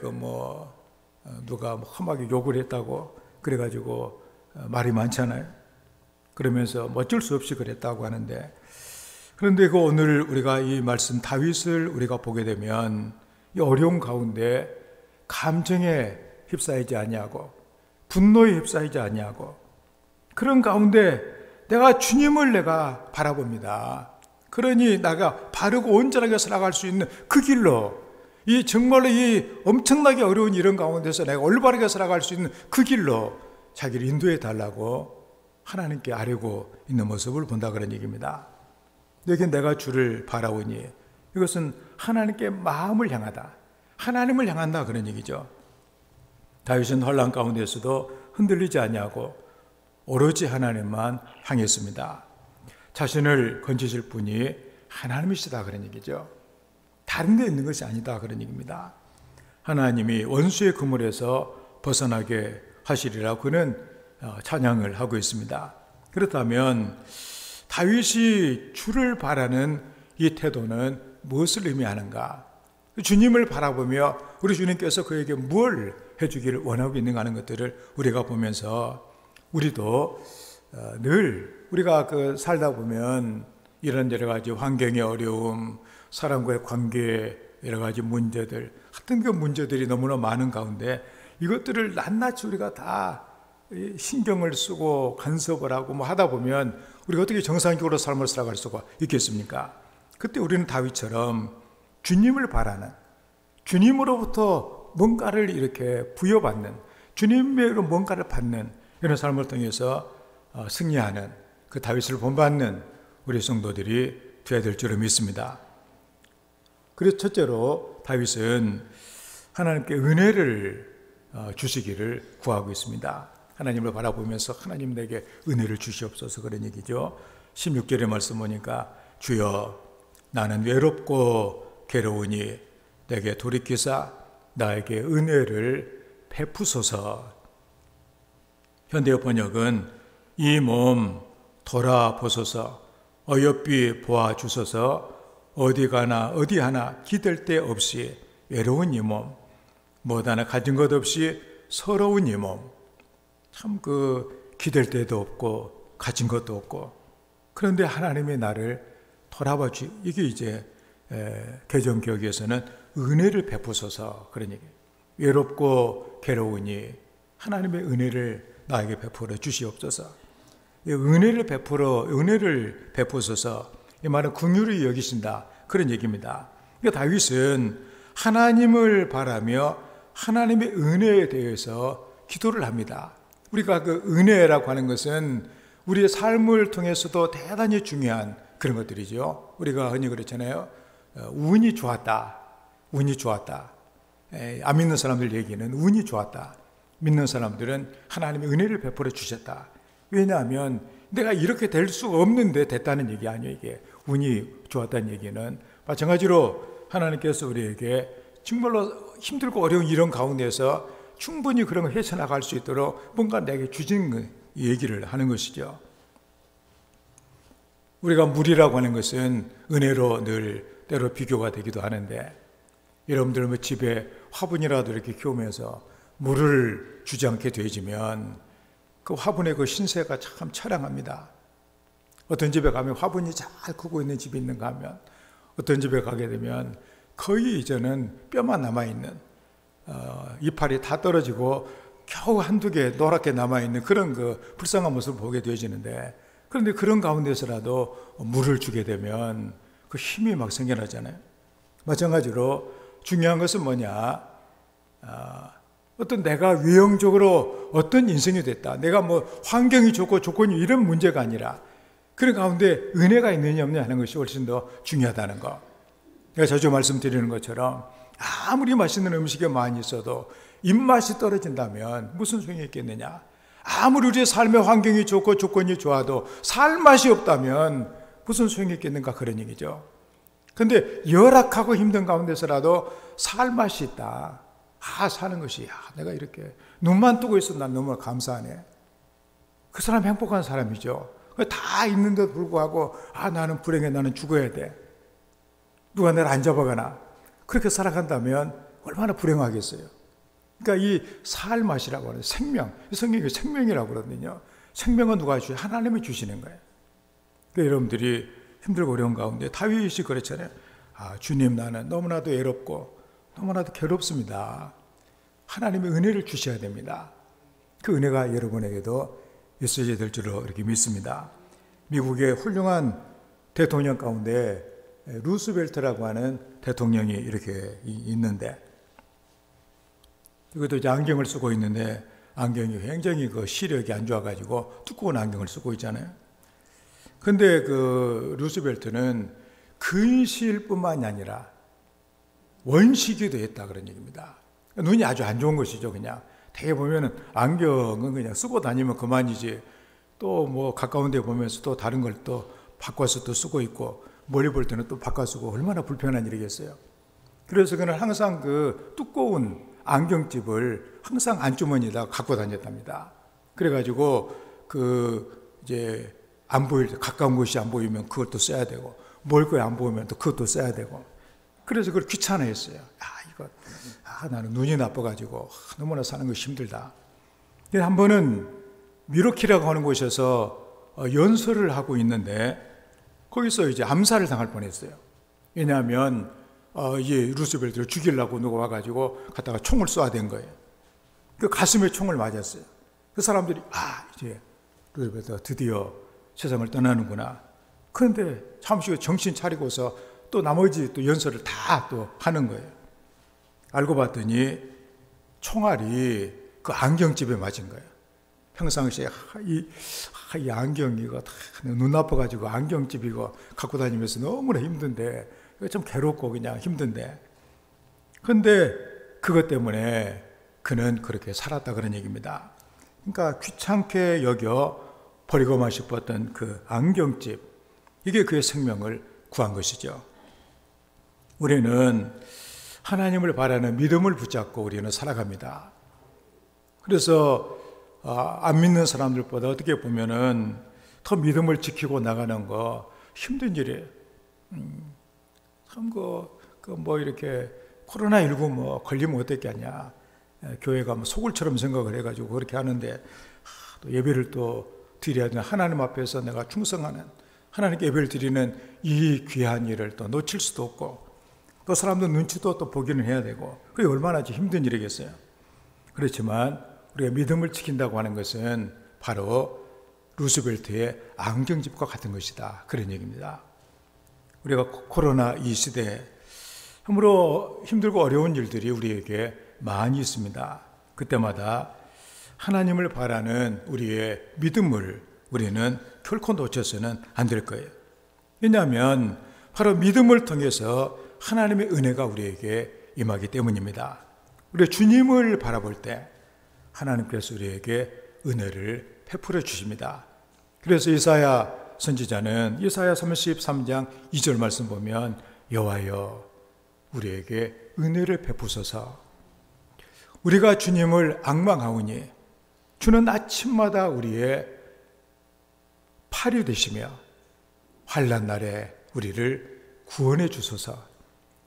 누가 험하게 욕을 했다고 그래가지고 말이 많잖아요. 그러면서 어쩔 수 없이 그랬다고 하는데, 그런데 오늘 우리가 이 말씀 다윗을 우리가 보게 되면 이 어려운 가운데 감정에 휩싸이지 아니하고 분노에 휩싸이지 아니하고 그런 가운데 내가 주님을 내가 바라봅니다. 그러니 내가 바르고 온전하게 살아갈 수 있는 그 길로, 정말로 이 엄청나게 어려운 이런 가운데서 내가 올바르게 살아갈 수 있는 그 길로 자기를 인도해 달라고 하나님께 아뢰고 있는 모습을 본다, 그런 얘기입니다. 여기 내가 주를 바라오니 이것은 하나님께 마음을 향하다, 하나님을 향한다, 그런 얘기죠. 다윗은 혼란 가운데서도 흔들리지 아니하고 오로지 하나님만 향했습니다. 자신을 건지실 분이 하나님이시다, 그런 얘기죠. 다른 데 있는 것이 아니다, 그런 얘기입니다. 하나님이 원수의 그물에서 벗어나게 하시리라 그는 찬양을 하고 있습니다. 그렇다면 다윗이 주를 바라는 이 태도는 무엇을 의미하는가? 주님을 바라보며 우리 주님께서 그에게 뭘 해주기를 원하고 있는가 하는 것들을 우리가 보면서 우리도 늘 우리가 살다 보면 이런 여러 가지 환경의 어려움, 사람과의 관계의 여러 가지 문제들, 하여튼 그 문제들이 너무나 많은 가운데 이것들을 낱낱이 우리가 다 신경을 쓰고 간섭을 하고 하다 보면 우리가 어떻게 정상적으로 삶을 살아갈 수가 있겠습니까? 그때 우리는 다윗처럼 주님을 바라는, 주님으로부터 뭔가를 이렇게 부여받는, 주님으로 뭔가를 받는 이런 삶을 통해서 승리하는 그 다윗을 본받는 우리 성도들이 되어야 될 줄을 믿습니다. 그래서 첫째로 다윗은 하나님께 은혜를 주시기를 구하고 있습니다. 하나님을 바라보면서 하나님 내게 은혜를 주시옵소서 그런 얘기죠. 16절의 말씀 보니까 주여 나는 외롭고 괴로우니 내게 돌이키사 나에게 은혜를 베푸소서. 현대어 번역은 이 몸 돌아보소서 어여삐 보아주소서 어디 가나 어디 하나 기댈 데 없이 외로운 이 몸 무엇 하나 가진 것 없이 서러운 이 몸 참 기댈 데도 없고 가진 것도 없고 그런데 하나님이 나를 돌아봐 주 이게 이제 개정교역에서는 은혜를 베푸소서 그런 얘기. 외롭고 괴로우니 하나님의 은혜를 나에게 베풀어 주시옵소서. 은혜를 베푸소서. 이 말은 긍휼히 여기신다 그런 얘기입니다. 그러니까 다윗은 하나님을 바라며 하나님의 은혜에 대해서 기도를 합니다. 우리가 그 은혜라고 하는 것은 우리의 삶을 통해서도 대단히 중요한 그런 것들이죠. 우리가 흔히 그렇잖아요. 운이 좋았다. 운이 좋았다. 안 믿는 사람들 얘기는 운이 좋았다. 믿는 사람들은 하나님의 은혜를 베풀어 주셨다. 왜냐하면 내가 이렇게 될 수 없는데 됐다는 얘기 아니에요. 이게 운이 좋았다는 얘기는 마찬가지로 하나님께서 우리에게 정말로 힘들고 어려운 이런 가운데서 충분히 그런 걸 헤쳐나갈 수 있도록 뭔가 내게 주신 얘기를 하는 것이죠. 우리가 물이라고 하는 것은 은혜로 늘 때로 비교가 되기도 하는데 여러분들 뭐 집에 화분이라도 이렇게 키우면서 물을 주지 않게 되어지면 그 화분의 그 신세가 참 처량합니다. 어떤 집에 가면 화분이 잘 크고 있는 집이 있는가 하면 어떤 집에 가게 되면 거의 이제는 뼈만 남아있는 이파리 다 떨어지고 겨우 한두 개 노랗게 남아있는 그런 불쌍한 모습을 보게 되어지는데 그런데 그런 가운데서라도 물을 주게 되면 그 힘이 막 생겨나잖아요. 마찬가지로 중요한 것은 뭐냐? 어떤 내가 외형적으로 어떤 인생이 됐다. 내가 뭐 환경이 좋고 조건이 이런 문제가 아니라 그런 가운데 은혜가 있느냐 없느냐 하는 것이 훨씬 더 중요하다는 거. 제가 자주 말씀드리는 것처럼 아무리 맛있는 음식이 많이 있어도 입맛이 떨어진다면 무슨 소용이 있겠느냐. 아무리 우리의 삶의 환경이 좋고 조건이 좋아도 살 맛이 없다면 무슨 소용이 있겠는가 그런 얘기죠. 그런데 열악하고 힘든 가운데서라도 살 맛이 있다. 사는 것이 내가 이렇게 눈만 뜨고 있어 난 너무 감사하네. 그 사람 행복한 사람이죠. 다 있는데도 불구하고 나는 불행해 나는 죽어야 돼. 누가 나를 안 잡아가나. 그렇게 살아간다면 얼마나 불행하겠어요. 그러니까 이 살 맛이라고 하는 생명, 성경이 생명이라고 그러거든요. 생명은 누가 주시죠? 하나님이 주시는 거예요. 그러니까 여러분들이 힘들고 어려운 가운데 다윗이 그랬잖아요. 주님 나는 너무나도 외롭고 너무나도 괴롭습니다. 하나님의 은혜를 주셔야 됩니다. 그 은혜가 여러분에게도 있어야 될 줄로 이렇게 믿습니다. 미국의 훌륭한 대통령 가운데 루스벨트라고 하는 대통령이 이렇게 있는데 이것도 이제 안경을 쓰고 있는데 안경이 굉장히 시력이 안 좋아가지고 두꺼운 안경을 쓰고 있잖아요. 근데 루스벨트는 근시일뿐만이 아니라 원시기도 했다 그런 얘기입니다. 눈이 아주 안 좋은 것이죠. 그냥 되게 보면은 안경은 그냥 쓰고 다니면 그만이지 또 뭐 가까운 데 보면서 또 다른 걸 또 바꿔서 또 쓰고 있고 멀리 볼 때는 또 바꿔 쓰고 얼마나 불편한 일이겠어요. 그래서 그는 항상 두꺼운 안경집을 항상 안주머니에다 갖고 다녔답니다. 그래가지고 이제 안 보일 때 가까운 곳이 안 보이면 그것도 써야 되고 멀 거에 안 보이면 또 그것도 써야 되고 그래서 그걸 귀찮아했어요. 나는 눈이 나빠가지고 너무나 사는 것이 힘들다. 한 번은 미러키라고 하는 곳에서 연설을 하고 있는데 거기서 이제 암살을 당할 뻔했어요. 왜냐하면 이 루스벨트를 죽이려고 누가 와가지고 갔다가 총을 쏴댄 거예요. 그 가슴에 총을 맞았어요. 그 사람들이 이제 루스벨트가 드디어 세상을 떠나는구나. 그런데 잠시 후에 정신 차리고서 또 나머지 또 연설을 다 또 하는 거예요. 알고 봤더니 총알이 그 안경집에 맞은 거예요. 평상시에 이 안경 이거 눈 아파가지고 안경집 이거 갖고 다니면서 너무나 힘든데, 좀 괴롭고 그냥 힘든데, 근데 그것 때문에 그는 그렇게 살았다 그런 얘기입니다. 그러니까 귀찮게 여겨 버리고만 싶었던 그 안경집, 이게 그의 생명을 구한 것이죠. 우리는 하나님을 바라는 믿음을 붙잡고 우리는 살아갑니다. 그래서 안 믿는 사람들보다 어떻게 보면은 더 믿음을 지키고 나가는 거 힘든 일이에요. 참 뭐 이렇게 코로나19 뭐 걸리면 어떻겠냐, 교회가 뭐 소굴처럼 생각을 해가지고 그렇게 하는데, 또 예배를 또 드려야 되는, 하나님 앞에서 내가 충성하는, 하나님께 예배를 드리는 이 귀한 일을 또 놓칠 수도 없고, 또 사람들 눈치도 또 보기는 해야 되고, 그게 얼마나 힘든 일이겠어요. 그렇지만 우리가 믿음을 지킨다고 하는 것은 바로 루스벨트의 안경집과 같은 것이다, 그런 얘기입니다. 우리가 코로나 이 시대에 참으로 힘들고 어려운 일들이 우리에게 많이 있습니다. 그때마다 하나님을 바라는 우리의 믿음을 우리는 결코 놓쳐서는 안 될 거예요. 왜냐하면 바로 믿음을 통해서 하나님의 은혜가 우리에게 임하기 때문입니다. 우리 주님을 바라볼 때 하나님께서 우리에게 은혜를 베풀어 주십니다. 그래서 이사야 선지자는 이사야 33장 2절 말씀 보면, 여호와여 우리에게 은혜를 베푸소서. 우리가 주님을 앙망하오니 주는 아침마다 우리의 팔이 되시며 환난 날에 우리를 구원해 주소서.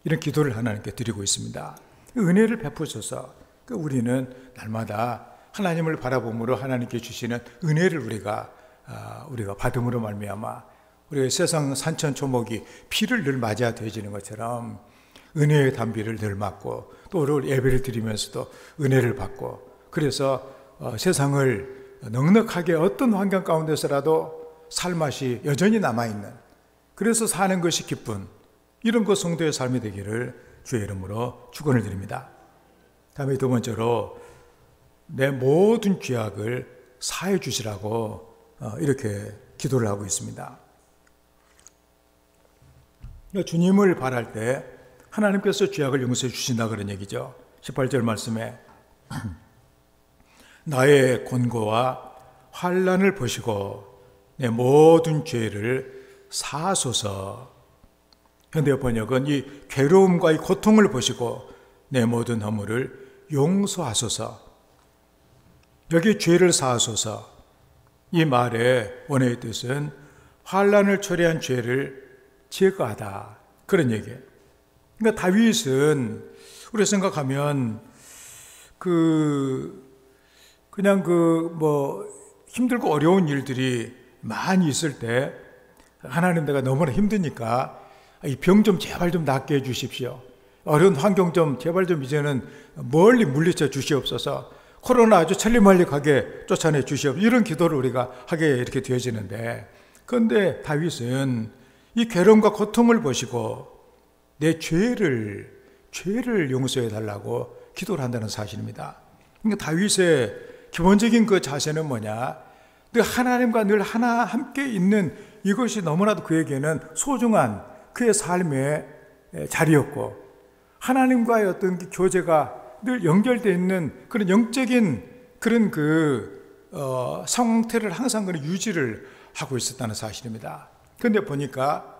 이런 기도를 하나님께 드리고 있습니다. 은혜를 베푸소서. 우리는 날마다 하나님을 바라봄으로 하나님께 주시는 은혜를 우리가 받음으로 말미암아 우리가 세상 산천초목이 비를 늘 맞아야 되어지는 것처럼 은혜의 단비를 늘 맞고, 또 우리 예배를 드리면서도 은혜를 받고, 그래서 세상을 넉넉하게 어떤 환경 가운데서라도 살맛이 여전히 남아있는, 그래서 사는 것이 기쁜 이런 그 성도의 삶이 되기를 주의 이름으로 축원을 드립니다. 다음에 두 번째로, 내 모든 죄악을 사해 주시라고 이렇게 기도를 하고 있습니다. 주님을 바랄 때 하나님께서 죄악을 용서해 주신다 그런 얘기죠. 18절 말씀에 나의 곤고와 환난을 보시고 내 모든 죄를 사하소서. 현대 번역은 이 괴로움과 이 고통을 보시고 내 모든 허물을 용서하소서. 여기 죄를 사하소서, 이 말의 원어의 뜻은 환난을 초래한 죄를 제거하다, 그런 얘기예요. 그러니까 다윗은 우리가 생각하면 그냥 힘들고 어려운 일들이 많이 있을 때 하나님, 내가 너무나 힘드니까 이 병 좀 제발 좀 낫게 해 주십시오. 어려운 환경 좀 제발 좀 이제는 멀리 물리쳐 주시옵소서. 코로나 아주 천리말리 가게 쫓아내 주시옵소서. 이런 기도를 우리가 하게 이렇게 되어지는데, 그런데 다윗은 이 괴로움과 고통을 보시고 내 죄를 용서해 달라고 기도를 한다는 사실입니다. 그러니까 다윗의 기본적인 그 자세는 뭐냐? 늘 하나님과 늘 하나 함께 있는 이것이 너무나도 그에게는 소중한 그의 삶의 자리였고, 하나님과의 어떤 교제가 늘 연결되어 있는 그런 영적인 그런 상태를 항상 그런 유지를 하고 있었다는 사실입니다. 그런데 보니까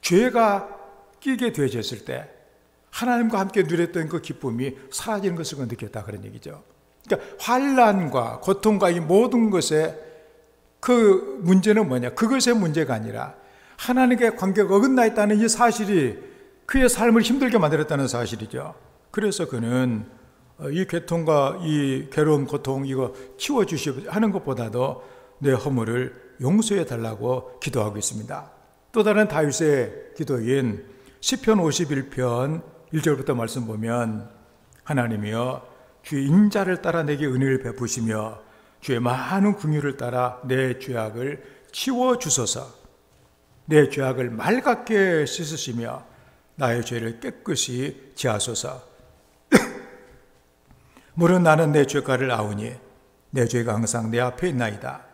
죄가 끼게 되어졌을 때 하나님과 함께 누렸던 그 기쁨이 사라지는 것을 느꼈다, 그런 얘기죠. 그러니까 환난과 고통과 이 모든 것의 그 문제는 뭐냐? 그것의 문제가 아니라 하나님과의 관계가 어긋나 있다는 이 사실이 그의 삶을 힘들게 만들었다는 사실이죠. 그래서 그는 이 고통과 이 괴로움, 고통 이거 치워주시오 하는 것보다도 내 허물을 용서해 달라고 기도하고 있습니다. 또 다른 다윗의 기도인 시편 51편 1절부터 말씀 보면, 하나님이여 주의 인자를 따라 내게 은혜를 베푸시며 주의 많은 긍휼을 따라 내 죄악을 치워주소서. 내 죄악을 맑게 씻으시며 나의 죄를 깨끗이 지하소서. 물은 나는 내 죄가를 아우니 내 죄가 항상 내 앞에 있나이다.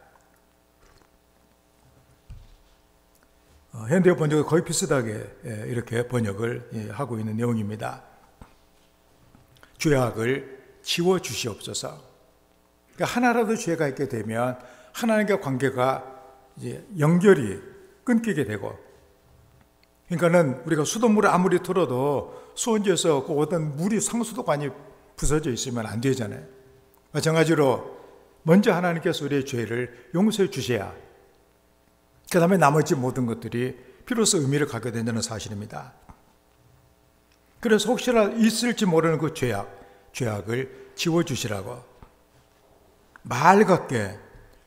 현대 번역은 거의 비슷하게 이렇게 번역을 하고 있는 내용입니다. 죄악을 지워주시옵소서. 그러니까 하나라도 죄가 있게 되면 하나님과 관계가 이제 연결이 끊기게 되고, 그러니까는 우리가 수돗물을 아무리 틀어도 수온지에서 그 어떤 물이 상수도관이 부서져 있으면 안 되잖아요. 마찬가지로 먼저 하나님께서 우리의 죄를 용서해 주셔야 그 다음에 나머지 모든 것들이 비로소 의미를 갖게 된다는 사실입니다. 그래서 혹시나 있을지 모르는 그 죄악을 지워주시라고, 맑게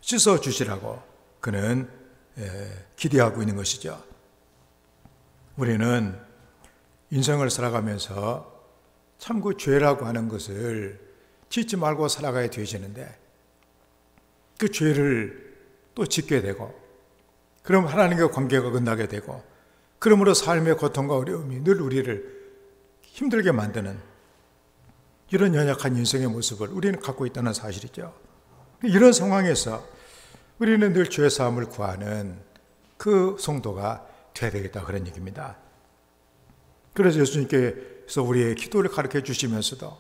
씻어주시라고 그는 기대하고 있는 것이죠. 우리는 인생을 살아가면서 참 그 죄라고 하는 것을 짓지 말고 살아가야 되시는데, 그 죄를 또 짓게 되고, 그럼 하나님과 관계가 끝나게 되고, 그러므로 삶의 고통과 어려움이 늘 우리를 힘들게 만드는 이런 연약한 인생의 모습을 우리는 갖고 있다는 사실이죠. 이런 상황에서 우리는 늘 죄 사함을 구하는 그 성도가 되어야 되겠다, 그런 얘기입니다. 그래서 예수님께서 우리의 기도를 가르쳐 주시면서도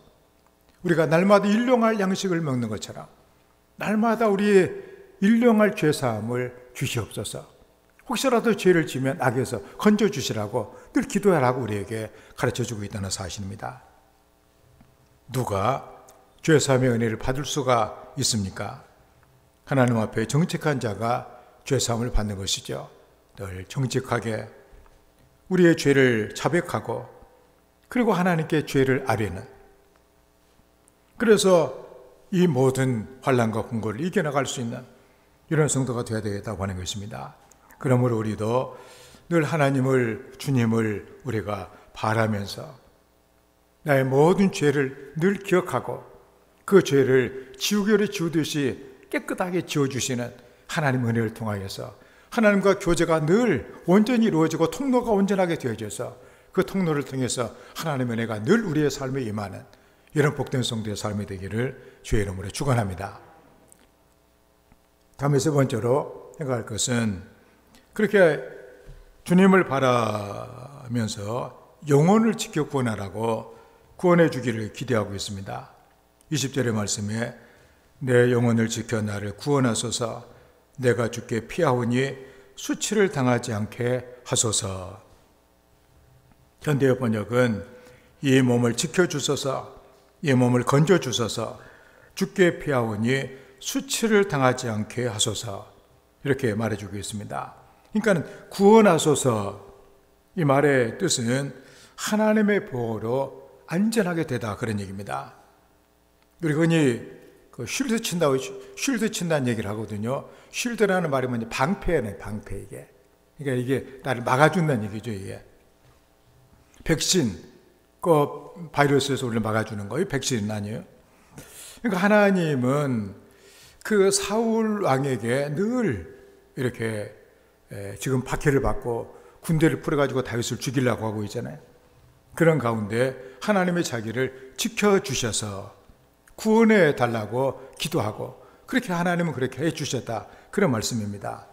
우리가 날마다 일용할 양식을 먹는 것처럼 날마다 우리의 일용할 죄 사함을 주시옵소서. 혹시라도 죄를 지면 악에서 건져주시라고 늘 기도하라고 우리에게 가르쳐주고 있다는 사실입니다. 누가 죄 사함의 은혜를 받을 수가 있습니까? 하나님 앞에 정직한 자가 죄 사함을 받는 것이죠. 늘 정직하게 우리의 죄를 자백하고, 그리고 하나님께 죄를 아뢰는, 그래서 이 모든 환난과 공고를 이겨나갈 수 있는 이런 성도가 되어야 되겠다고 하는 것입니다. 그러므로 우리도 늘 하나님을, 주님을 우리가 바라면서 나의 모든 죄를 늘 기억하고 그 죄를 지우개로 지우듯이 깨끗하게 지워주시는 하나님 은혜를 통하여서 하나님과 교제가 늘 온전히 이루어지고 통로가 온전하게 되어져서 그 통로를 통해서 하나님의 은혜가 늘 우리의 삶에 임하는 이런 복된 성도의 삶이 되기를 주의 이름으로 축원합니다. 다음에 세 번째로 생각할 것은, 그렇게 주님을 바라면서 영혼을 지켜 구원하라고 구원해 주기를 기대하고 있습니다. 20절의 말씀에 내 영혼을 지켜 나를 구원하소서, 내가 주께 피하오니 수치를 당하지 않게 하소서. 현대의 번역은 이 몸을 지켜주소서, 이 몸을 건져주소서, 주께 피하오니 수치를 당하지 않게 하소서, 이렇게 말해주고 있습니다. 그러니까 구원하소서, 이 말의 뜻은 하나님의 보호로 안전하게 되다, 그런 얘기입니다. 그리고 흔히 쉴드 친다는 얘기를 하거든요. 쉴드라는 말이 뭐냐, 방패네, 방패. 이게 그러니까 이게 나를 막아준다는 얘기죠. 이게 백신, 그 바이러스에서 우리를 막아주는 거예요. 백신은 아니에요. 그러니까 하나님은 그 사울 왕에게 늘 이렇게 지금 박해를 받고 군대를 풀어가지고 다윗을 죽이려고 하고 있잖아요. 그런 가운데 하나님의 자기를 지켜주셔서 구원해 달라고 기도하고, 그렇게 하나님은 그렇게 해주셨다, 그런 말씀입니다.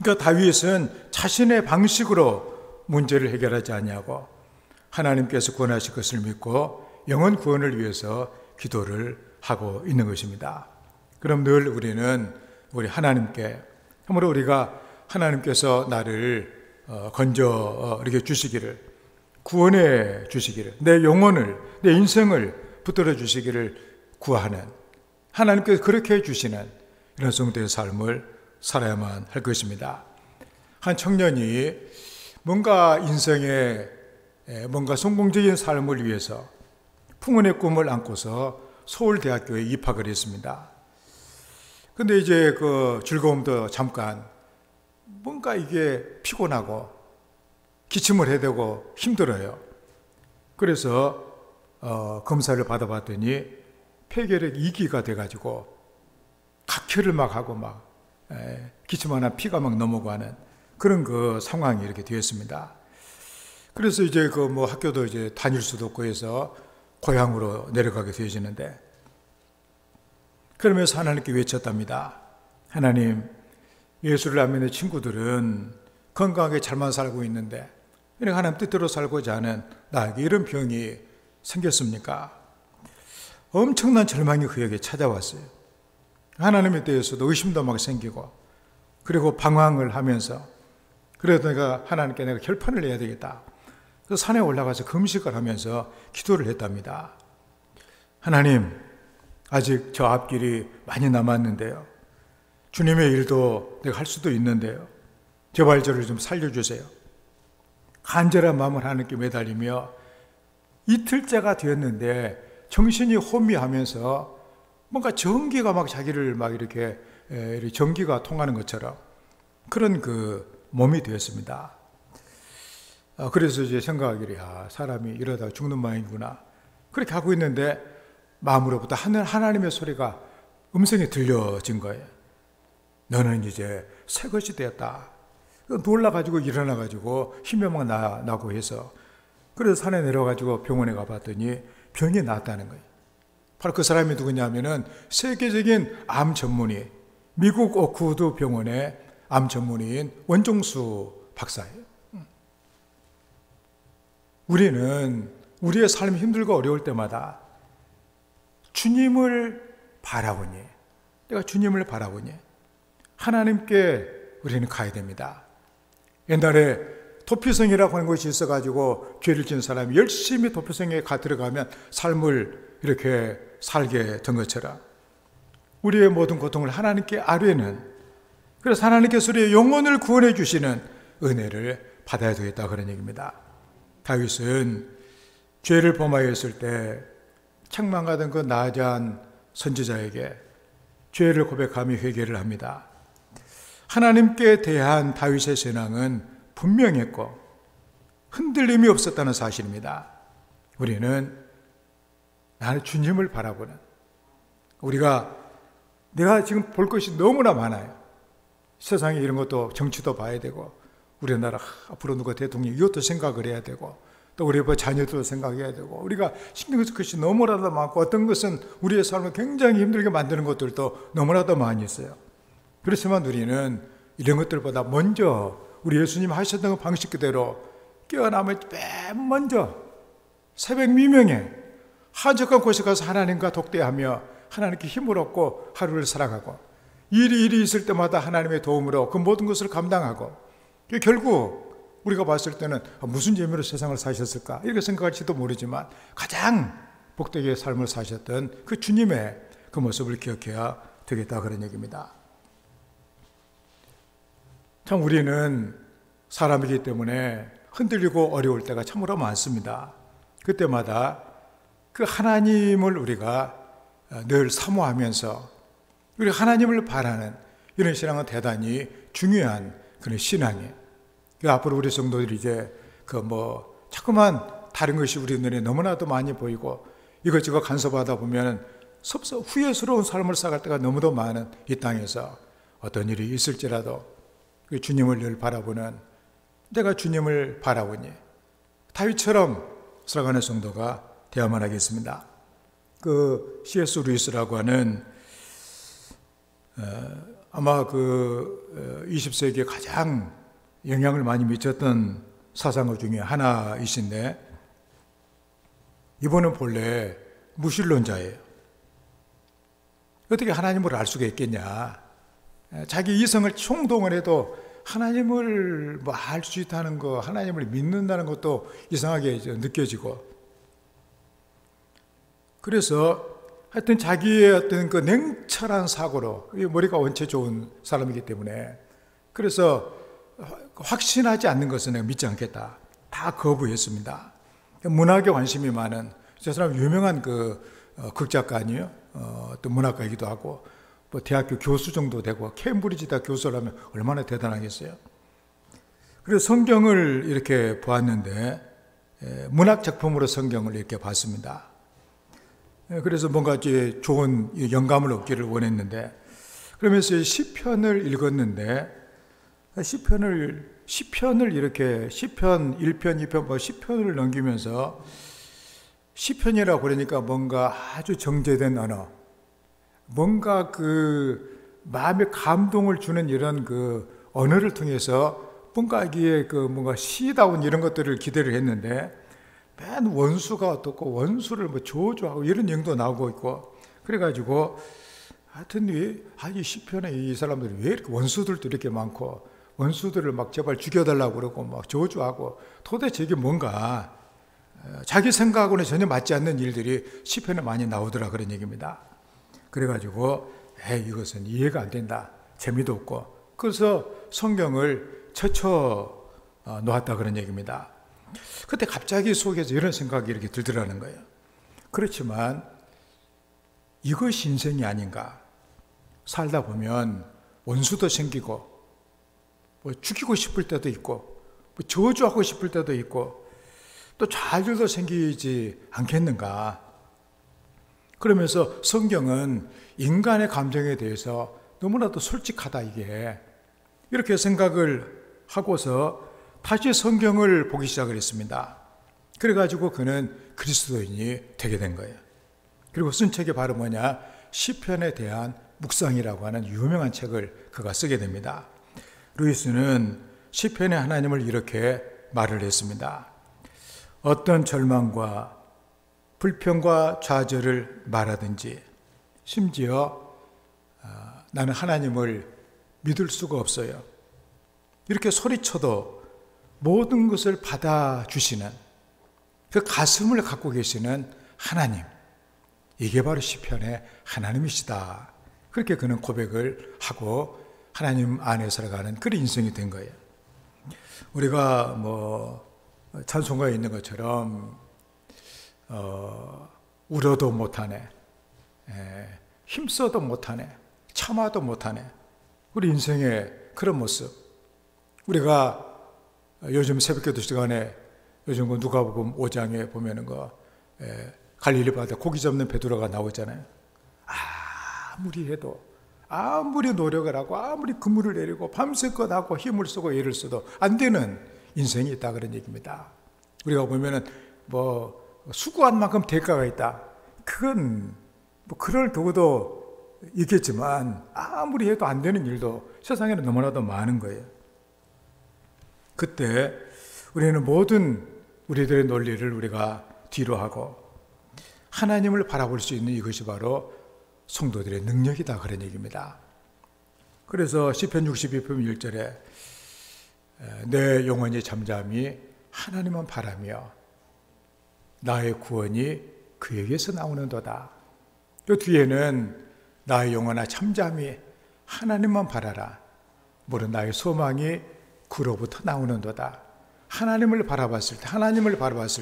그러니까 다윗은 자신의 방식으로 문제를 해결하지 않냐고 하나님께서 구원하실 것을 믿고 영혼 구원을 위해서 기도를 하고 있는 것입니다. 그럼 늘 우리는 우리 하나님께, 그러므로 우리가 하나님께서 나를 건져 이렇게 주시기를, 구원해 주시기를, 내 영혼을, 내 인생을 붙들어 주시기를 구하는, 하나님께서 그렇게 해주시는 이런 성도의 삶을 살아야만 할 것입니다. 한 청년이 뭔가 인생에 뭔가 성공적인 삶을 위해서 풍운의 꿈을 안고서 서울대학교에 입학을 했습니다. 근데 이제 그 즐거움도 잠깐, 뭔가 이게 피곤하고 기침을 해야 되고 힘들어요. 그래서 검사를 받아봤더니 폐결핵 2기가 돼가지고 각혈을 막 하고 막 기침하나 피가 막 넘어가는 그런 그 상황이 이렇게 되었습니다. 그래서 이제 그 뭐 학교도 이제 다닐 수도 없고 해서 고향으로 내려가게 되어지는데, 그러면서 하나님께 외쳤답니다. 하나님, 예수를 안 믿는 친구들은 건강하게 잘만 살고 있는데 왜 하나님 뜻대로 살고자 하는 나에게 이런 병이 생겼습니까? 엄청난 절망이 그에게 찾아왔어요. 하나님에 대해서도 의심도 막 생기고, 그리고 방황을 하면서, 그래도 내가 하나님께 내가 결판을 내야 되겠다. 그래서 산에 올라가서 금식을 하면서 기도를 했답니다. 하나님, 아직 저 앞길이 많이 남았는데요. 주님의 일도 내가 할 수도 있는데요. 제발 저를 좀 살려주세요. 간절한 마음을 하나님께 매달리며 이틀째가 되었는데 정신이 혼미하면서 뭔가 전기가 막 자기를 막 이렇게 전기가 통하는 것처럼 그런 그 몸이 되었습니다. 그래서 이제 생각하기를 사람이 이러다 죽는 모양이구나. 그렇게 하고 있는데 마음으로부터 하나님의 소리가 음성이 들려진 거예요. 너는 이제 새 것이 되었다. 놀라가지고 일어나가지고 힘이 막 나고 해서, 그래서 산에 내려가지고 병원에 가봤더니 병이 낫다는 거예요. 바로 그 사람이 누구냐면은 세계적인 암 전문의, 미국 오크우드 병원의 암 전문의인 원종수 박사예요. 우리는 우리의 삶이 힘들고 어려울 때마다 주님을 바라보니, 내가 주님을 바라보니 하나님께 우리는 가야 됩니다. 옛날에 도피성이라고 하는 것이 있어가지고 죄를 지은 사람이 열심히 도피성에 들어가면 삶을 이렇게 살게 된 것처럼 우리의 모든 고통을 하나님께 아뢰는, 그래서 하나님께서 우리의 영혼을 구원해 주시는 은혜를 받아야 되겠다, 그런 얘기입니다. 다윗은 죄를 범하였을 때 책망하던 그 나잔 선지자에게 죄를 고백하며 회개를 합니다. 하나님께 대한 다윗의 신앙은 분명했고 흔들림이 없었다는 사실입니다. 우리는 나는 주님을 바라보는, 내가 지금 볼 것이 너무나 많아요. 세상에 이런 것도, 정치도 봐야 되고, 우리나라 앞으로 누가 대통령 이것도 생각을 해야 되고, 또 우리 자녀도 생각해야 되고, 우리가 신경 쓸 것이 너무나도 많고, 어떤 것은 우리의 삶을 굉장히 힘들게 만드는 것들도 너무나도 많이 있어요. 그렇지만 우리는 이런 것들보다 먼저 우리 예수님 하셨던 그 방식 그대로 깨어나면 맨 먼저 새벽 미명에 한적한 곳에 가서 하나님과 독대하며 하나님께 힘을 얻고 하루를 살아가고, 일이 있을 때마다 하나님의 도움으로 그 모든 것을 감당하고, 결국 우리가 봤을 때는 무슨 재미로 세상을 사셨을까 이렇게 생각할지도 모르지만 가장 복되게 삶을 사셨던 그 주님의 그 모습을 기억해야 되겠다, 그런 얘기입니다. 참 우리는 사람이기 때문에 흔들리고 어려울 때가 참으로 많습니다. 그때마다 그 하나님을 우리가 늘 사모하면서 우리 하나님을 바라는 이런 신앙은 대단히 중요한 그런 신앙이에요. 앞으로 우리 성도들이 이제 자꾸만 다른 것이 우리 눈에 너무나도 많이 보이고 이것저것 간섭하다 보면 후회스러운 삶을 살아갈 때가 너무도 많은 이 땅에서 어떤 일이 있을지라도 그 주님을 늘 바라보는, 내가 주님을 바라보니 다윗처럼 살아가는 성도가 되어야만 하겠습니다. 그 C.S. 루이스라고 하는 아마 그 20세기에 가장 영향을 많이 미쳤던 사상가 중에 하나이신데, 이분은 본래 무신론자예요. 어떻게 하나님을 알 수가 있겠냐. 자기 이성을 총동원 해도 하나님을 알 수 있다는 거, 하나님을 믿는다는 것도 이상하게 느껴지고, 그래서 하여튼 자기의 어떤 그 냉철한 사고로, 머리가 원체 좋은 사람이기 때문에, 그래서 확신하지 않는 것은 내가 믿지 않겠다, 다 거부했습니다. 문학에 관심이 많은, 저 사람 유명한 그 극작가 아니에요? 또 문학가이기도 하고, 대학교 교수 정도 되고, 케임브리지 대학 교수라면 얼마나 대단하겠어요. 그래서 성경을 이렇게 보았는데, 문학 작품으로 성경을 이렇게 봤습니다. 그래서 뭔가 이제 좋은 영감을 얻기를 원했는데, 그러면서 시편을 읽었는데, 시편을 이렇게 시편 1편, 2편, 시편을 넘기면서 시편이라고 그러니까 뭔가 아주 정제된 언어, 뭔가 그 마음의 감동을 주는 이런 그 언어를 통해서 뭔가 이게 그 뭔가 시다운 이런 것들을 기대를 했는데 맨 원수가 어떻고 원수를 뭐 저주하고 이런 얘기도 나오고 있고 그래가지고 하여튼 이 시편에 이 사람들이 왜 이렇게 원수들도 이렇게 많고 원수들을 막 제발 죽여달라고 그러고 막 저주하고 도대체 이게 뭔가 자기 생각하고는 전혀 맞지 않는 일들이 시편에 많이 나오더라 그런 얘기입니다. 그래가지고 이것은 이해가 안 된다. 재미도 없고 그래서 성경을 쳐쳐 놓았다 그런 얘기입니다. 그때 갑자기 속에서 이런 생각이 이렇게 들더라는 거예요. 그렇지만 이것이 인생이 아닌가. 살다 보면 원수도 생기고 뭐 죽이고 싶을 때도 있고 뭐 저주하고 싶을 때도 있고 또 좌절도 생기지 않겠는가. 그러면서 성경은 인간의 감정에 대해서 너무나도 솔직하다 이게. 이렇게 생각을 하고서 다시 성경을 보기 시작을 했습니다. 그래가지고 그는 그리스도인이 되게 된 거예요. 그리고 쓴 책이 바로 뭐냐? 시편에 대한 묵상이라고 하는 유명한 책을 그가 쓰게 됩니다. 루이스는 시편의 하나님을 이렇게 말을 했습니다. 어떤 절망과 불평과 좌절을 말하든지 심지어 나는 하나님을 믿을 수가 없어요. 이렇게 소리쳐도 모든 것을 받아주시는 그 가슴을 갖고 계시는 하나님, 이게 바로 시편의 하나님이시다. 그렇게 그는 고백을 하고 하나님 안에 살아가는 그런 인생이 된 거예요. 우리가 뭐 찬송가에 있는 것처럼 울어도 못하네, 힘써도 못하네, 참아도 못하네. 우리 인생의 그런 모습. 우리가 요즘 새벽기도 시간에 요즘 그 누가복음 5장에 보면은 갈릴리 바다 고기 잡는 베드로가 나오잖아요. 아무리 해도 아무리 노력을 하고 아무리 그물을 내리고 밤새껏 하고 힘을 쓰고 애를 써도 안 되는 인생이 있다 그런 얘기입니다. 우리가 보면은 뭐 수고한 만큼 대가가 있다. 그건 뭐 그럴 경우도 있겠지만 아무리 해도 안 되는 일도 세상에는 너무나도 많은 거예요. 그때 우리는 모든 우리들의 논리를 우리가 뒤로 하고 하나님을 바라볼 수 있는 이것이 바로 성도들의 능력이다 그런 얘기입니다. 그래서 시편 62편 1절에 내 영혼이 잠잠히 하나님만 바라며 나의 구원이 그에게서 나오는도다. 또 뒤에는 나의 영혼아 잠잠히 하나님만 바라라. 모든 나의 소망이 그로부터 나오는도다. 하나님을 바라봤을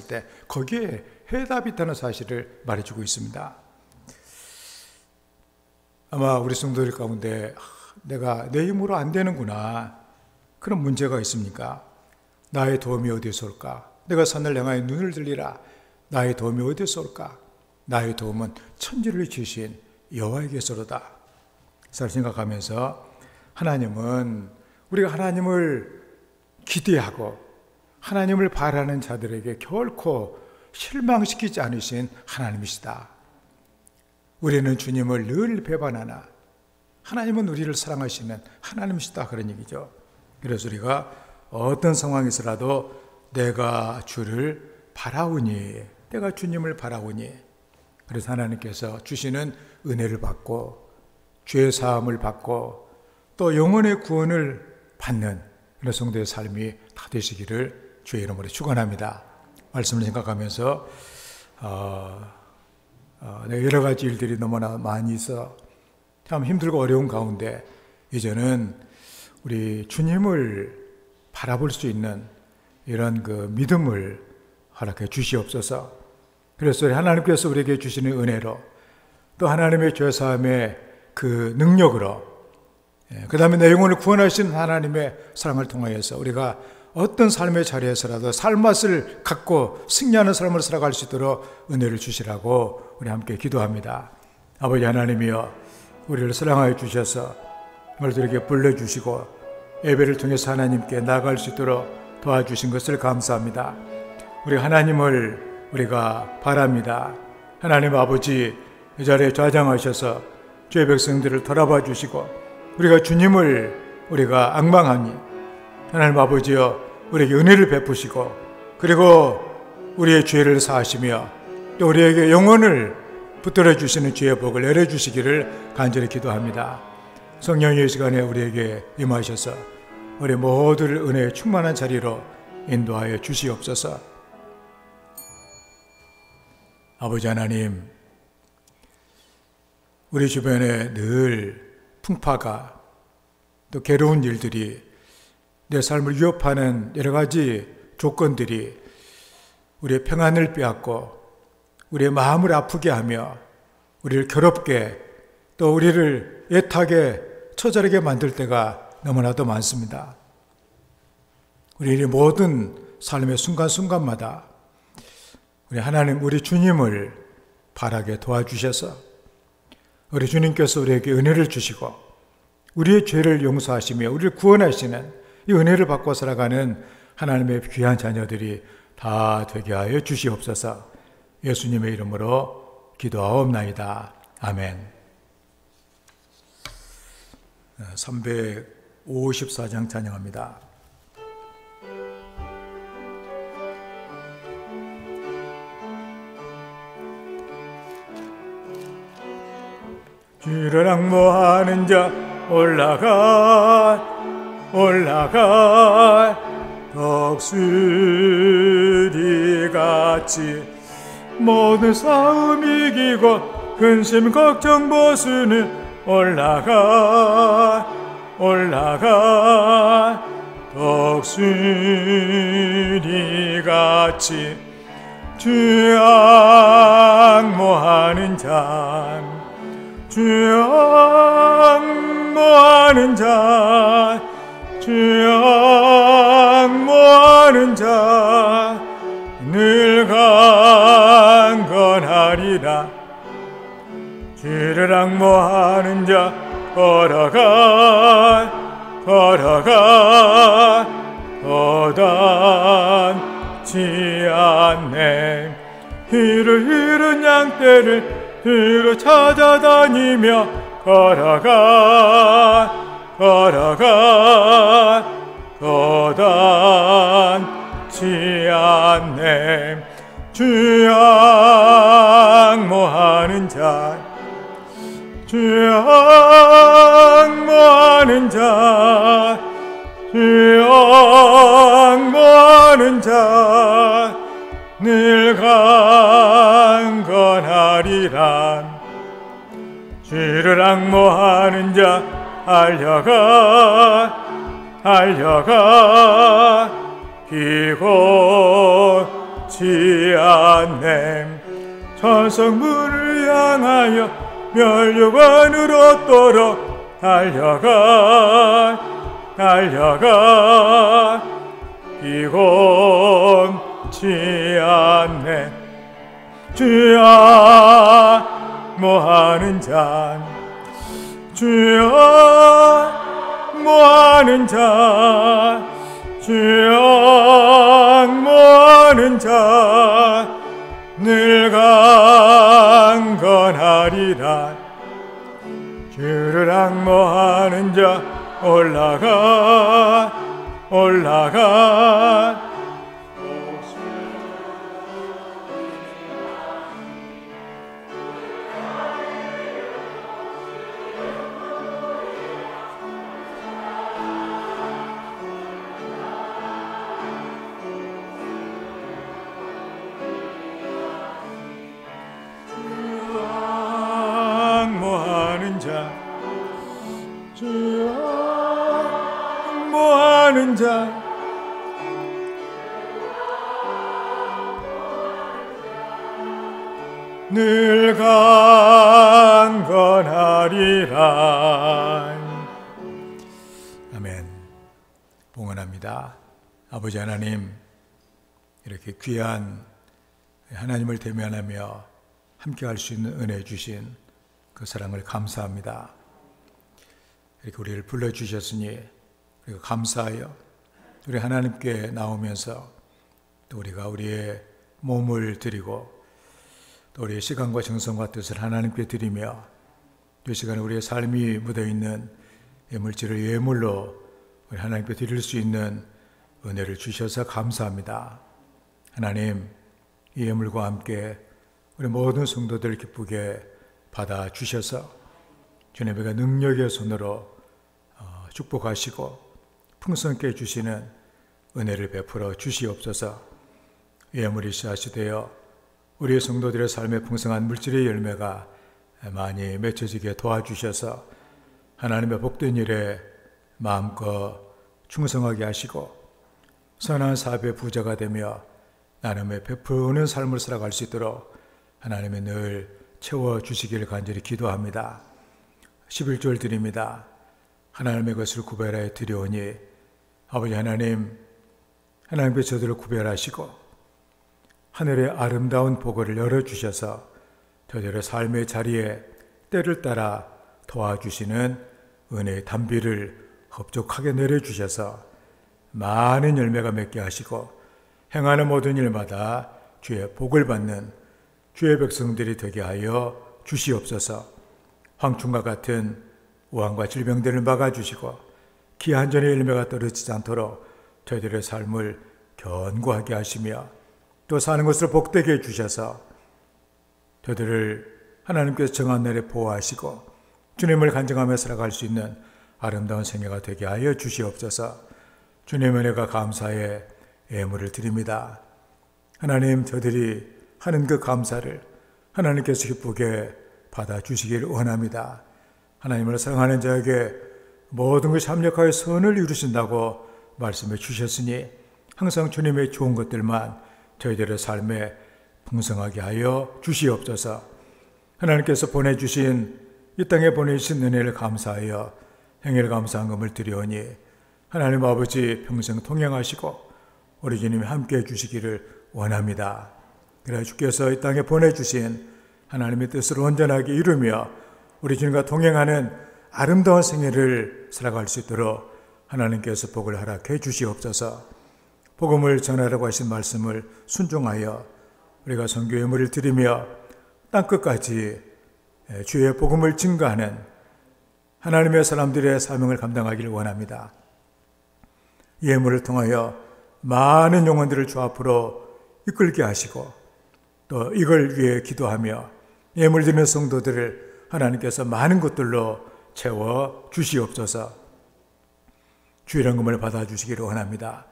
때 거기에 해답이 있다는 사실을 말해주고 있습니다. 아마 우리 성도들 가운데 내가 내 힘으로 안 되는구나 그런 문제가 있습니까? 나의 도움이 어디에서 올까? 내가 산을 향하여 눈을 들리라. 나의 도움이 어디에서 올까? 나의 도움은 천지를 지으신 여호와에게서로다. 잘 생각하면서 하나님은 우리가 하나님을 기대하고 하나님을 바라는 자들에게 결코 실망시키지 않으신 하나님이시다. 우리는 주님을 늘 배반하나 하나님은 우리를 사랑하시는 하나님이시다 그런 얘기죠. 그래서 우리가 어떤 상황에서라도 내가 주를 바라오니, 내가 주님을 바라오니, 그래서 하나님께서 주시는 은혜를 받고 죄 사함을 받고 또 영혼의 구원을 받는 그런 성도의 삶이 다 되시기를 주의 이름으로 축원합니다. 말씀을 생각하면서 여러 가지 일들이 너무나 많이 있어 참 힘들고 어려운 가운데 이제는 우리 주님을 바라볼 수 있는 이런 그 믿음을 허락해 주시옵소서. 그래서 하나님께서 우리에게 주시는 은혜로 또 하나님의 죄사함의 그 능력으로 그 다음에 내 영혼을 구원하신 하나님의 사랑을 통하여서 우리가 어떤 삶의 자리에서라도 삶맛을 갖고 승리하는 삶을 살아갈 수 있도록 은혜를 주시라고 우리 함께 기도합니다. 아버지 하나님이여, 우리를 사랑하여 주셔서 우리들에게 불러주시고 예배를 통해서 하나님께 나아갈 수 있도록 도와주신 것을 감사합니다. 우리 하나님을 우리가 바랍니다. 하나님 아버지, 이 자리에 좌장하셔서 주의 백성들을 돌아봐 주시고 우리가 주님을 우리가 앙망하니 하나님 아버지여 우리에게 은혜를 베푸시고 그리고 우리의 죄를 사하시며 또 우리에게 영혼을 붙들어 주시는 주의 복을 내려 주시기를 간절히 기도합니다. 성령의 시간에 우리에게 임하셔서 우리 모두를 은혜의 충만한 자리로 인도하여 주시옵소서. 아버지 하나님, 우리 주변에 늘 풍파가 또 괴로운 일들이 내 삶을 위협하는 여러 가지 조건들이 우리의 평안을 빼앗고 우리의 마음을 아프게 하며 우리를 괴롭게 또 우리를 애타게 처절하게 만들 때가 너무나도 많습니다. 우리의 모든 삶의 순간순간마다 우리 하나님, 우리 주님을 바라게 도와주셔서 우리 주님께서 우리에게 은혜를 주시고 우리의 죄를 용서하시며 우리를 구원하시는 이 은혜를 받고 살아가는 하나님의 귀한 자녀들이 다 되게 하여 주시옵소서. 예수님의 이름으로 기도하옵나이다. 아멘. 354장 찬양합니다. 주를 앙모하는 자 올라가 독수리같이 모든 싸움 이기고 근심 걱정 보수는 올라가 독수리같이 주 앙모하는 자 주 앙모하는 자 주 앙모하는 자 늘 강건하리라. 주를 앙모하는 자 걸어가 거단치 않네. 길을 잃은 양떼를 뒤로 찾아다니며 걸어가 거단치 않네. 주 앙모하는 자 주 앙모하는 자 주 앙모하는 자 늘 강건하리라. 주를 앙모하는 자 알려가 기고치 않네. 천성문을 향하여 멸류관으로 또록 달려가 기고치 않네. 주 앙모하는 자 주 앙모하는 자 주 앙모하는 자 늘 강건하리라. 주를 앙모하는 자 올라가 앙모하는 자 늘 강건하리라. 아멘. 봉헌합니다. 아버지 하나님, 이렇게 귀한 하나님을 대면하며 함께 할 수 있는 은혜 주신 그 사랑을 감사합니다. 이렇게 우리를 불러주셨으니 우리가 감사하여 우리 하나님께 나오면서 또 우리가 우리의 몸을 드리고 또 우리의 시간과 정성과 뜻을 하나님께 드리며 이 시간에 우리의 삶이 묻어있는 물질을 예물로 우리 하나님께 드릴 수 있는 은혜를 주셔서 감사합니다. 하나님, 이 예물과 함께 우리 모든 성도들 기쁘게 받아주셔서 주님에게 능력의 손으로 축복하시고 풍성케 주시는 은혜를 베풀어 주시옵소서. 예물이 씨앗이 되어 우리 성도들의 삶의 풍성한 물질의 열매가 많이 맺혀지게 도와주셔서 하나님의 복된 일에 마음껏 충성하게 하시고 선한 사업의 부자가 되며 나눔에 베푸는 삶을 살아갈 수 있도록 하나님의 늘 채워주시기를 간절히 기도합니다. 11절 드립니다. 하나님의 것을 구별하여 드리오니 아버지 하나님, 하나님께 저들을 구별하시고 하늘의 아름다운 보고를 열어주셔서 저들의 삶의 자리에 때를 따라 도와주시는 은혜의 단비를 흡족하게 내려주셔서 많은 열매가 맺게 하시고 행하는 모든 일마다 주의 복을 받는 주의 백성들이 되게 하여 주시옵소서. 황충과 같은 우환과 질병들을 막아주시고 기한전의 열매가 떨어지지 않도록 저희들의 삶을 견고하게 하시며 또 사는 것을 복되게 해주셔서 저희들을 하나님께서 정한 날에 보호하시고 주님을 간증하며 살아갈 수 있는 아름다운 생애가 되게 하여 주시옵소서. 주님의 은혜가 감사의 예물을 드립니다. 하나님, 저들이 하는 그 감사를 하나님께서 기쁘게 받아주시기를 원합니다. 하나님을 사랑하는 자에게 모든 것이 합력하여 선을 이루신다고 말씀해 주셨으니 항상 주님의 좋은 것들만 저희들의 삶에 풍성하게 하여 주시옵소서. 하나님께서 보내주신 이 땅에 보내주신 은혜를 감사하여 행일 감사한금을 드리오니 하나님 아버지 평생 통행하시고 우리 주님이 함께해 주시기를 원합니다. 그래 주께서 이 땅에 보내주신 하나님의 뜻을 온전하게 이루며 우리 주님과 동행하는 아름다운 생애를 살아갈 수 있도록 하나님께서 복을 허락해 주시옵소서. 복음을 전하라고 하신 말씀을 순종하여 우리가 선교 예물을 드리며 땅끝까지 주의 복음을 증거하는 하나님의 사람들의 사명을 감당하기를 원합니다. 예물을 통하여 많은 영혼들을 주 앞으로 이끌게 하시고 또 이걸 위해 기도하며 예물 드리는 성도들을 하나님께서 많은 것들로 채워 주시옵소서. 주의 은금을 받아주시기를 원합니다.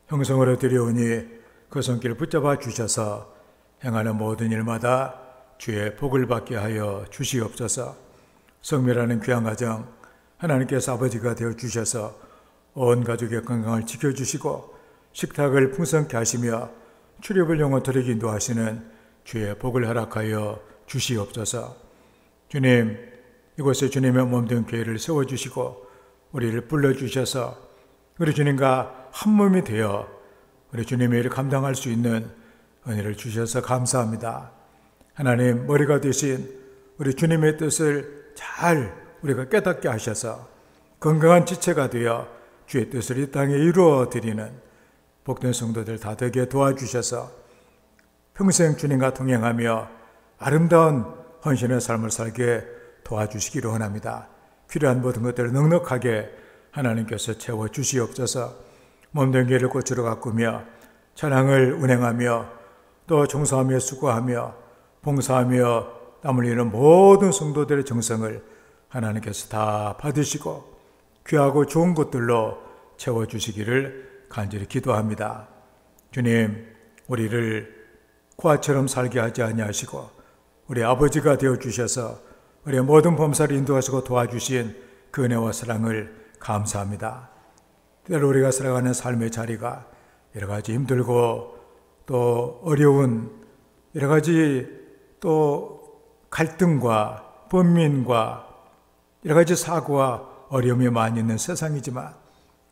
형성으로 드려오니 그 손길을 붙잡아 주셔서 행하는 모든 일마다 주의 복을 받게 하여 주시옵소서. 성묘라는 귀한 가정 하나님께서 아버지가 되어 주셔서 온 가족의 건강을 지켜주시고 식탁을 풍성케 하시며 출입을 영원토록 인도하시는 주의 복을 허락하여 주시옵소서. 주님, 이곳에 주님의 몸된 교회를 세워주시고 우리를 불러주셔서 우리 주님과 한 몸이 되어 우리 주님의 일을 감당할 수 있는 은혜를 주셔서 감사합니다. 하나님, 머리가 되신 우리 주님의 뜻을 잘 우리가 깨닫게 하셔서 건강한 지체가 되어 주의 뜻을 이 땅에 이루어 드리는 복된 성도들 다 되게 도와주셔서 평생 주님과 동행하며 아름다운 헌신의 삶을 살게 도와주시기를 원합니다. 필요한 모든 것들을 넉넉하게 하나님께서 채워주시옵소서. 몸된 교회를 꽃으로 가꾸며 찬양을 운행하며 또 종사하며 수고하며 봉사하며 땀 흘리는 모든 성도들의 정성을 하나님께서 다 받으시고 귀하고 좋은 것들로 채워주시기를 간절히 기도합니다. 주님, 우리를 고아처럼 살게 하지 아니하시고 우리 아버지가 되어주셔서 우리의 모든 범사를 인도하시고 도와주신 그 은혜와 사랑을 감사합니다. 때로 우리가 살아가는 삶의 자리가 여러 가지 힘들고 또 어려운 여러 가지 또 갈등과 번민과 여러 가지 사고와 어려움이 많이 있는 세상이지만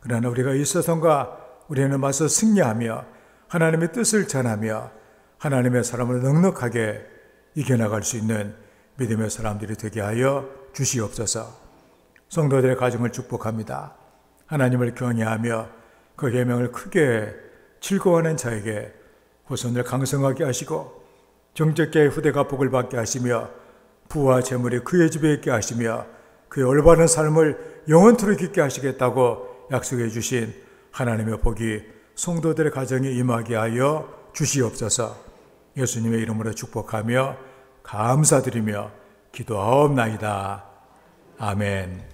그러나 우리가 이 세상과 우리는 맞서 승리하며 하나님의 뜻을 전하며 하나님의 사람을 넉넉하게 이겨나갈 수 있는 믿음의 사람들이 되게 하여 주시옵소서. 성도들의 가정을 축복합니다. 하나님을 경외하며 그 계명을 크게 즐거워하는 자에게 후손을 강성하게 하시고 정적계의 후대가 복을 받게 하시며 부와 재물이 그의 집에 있게 하시며 그의 올바른 삶을 영원토록 있게 하시겠다고 약속해 주신 하나님의 복이 성도들의 가정에 임하게 하여 주시옵소서. 예수님의 이름으로 축복하며 감사드리며 기도하옵나이다. 아멘.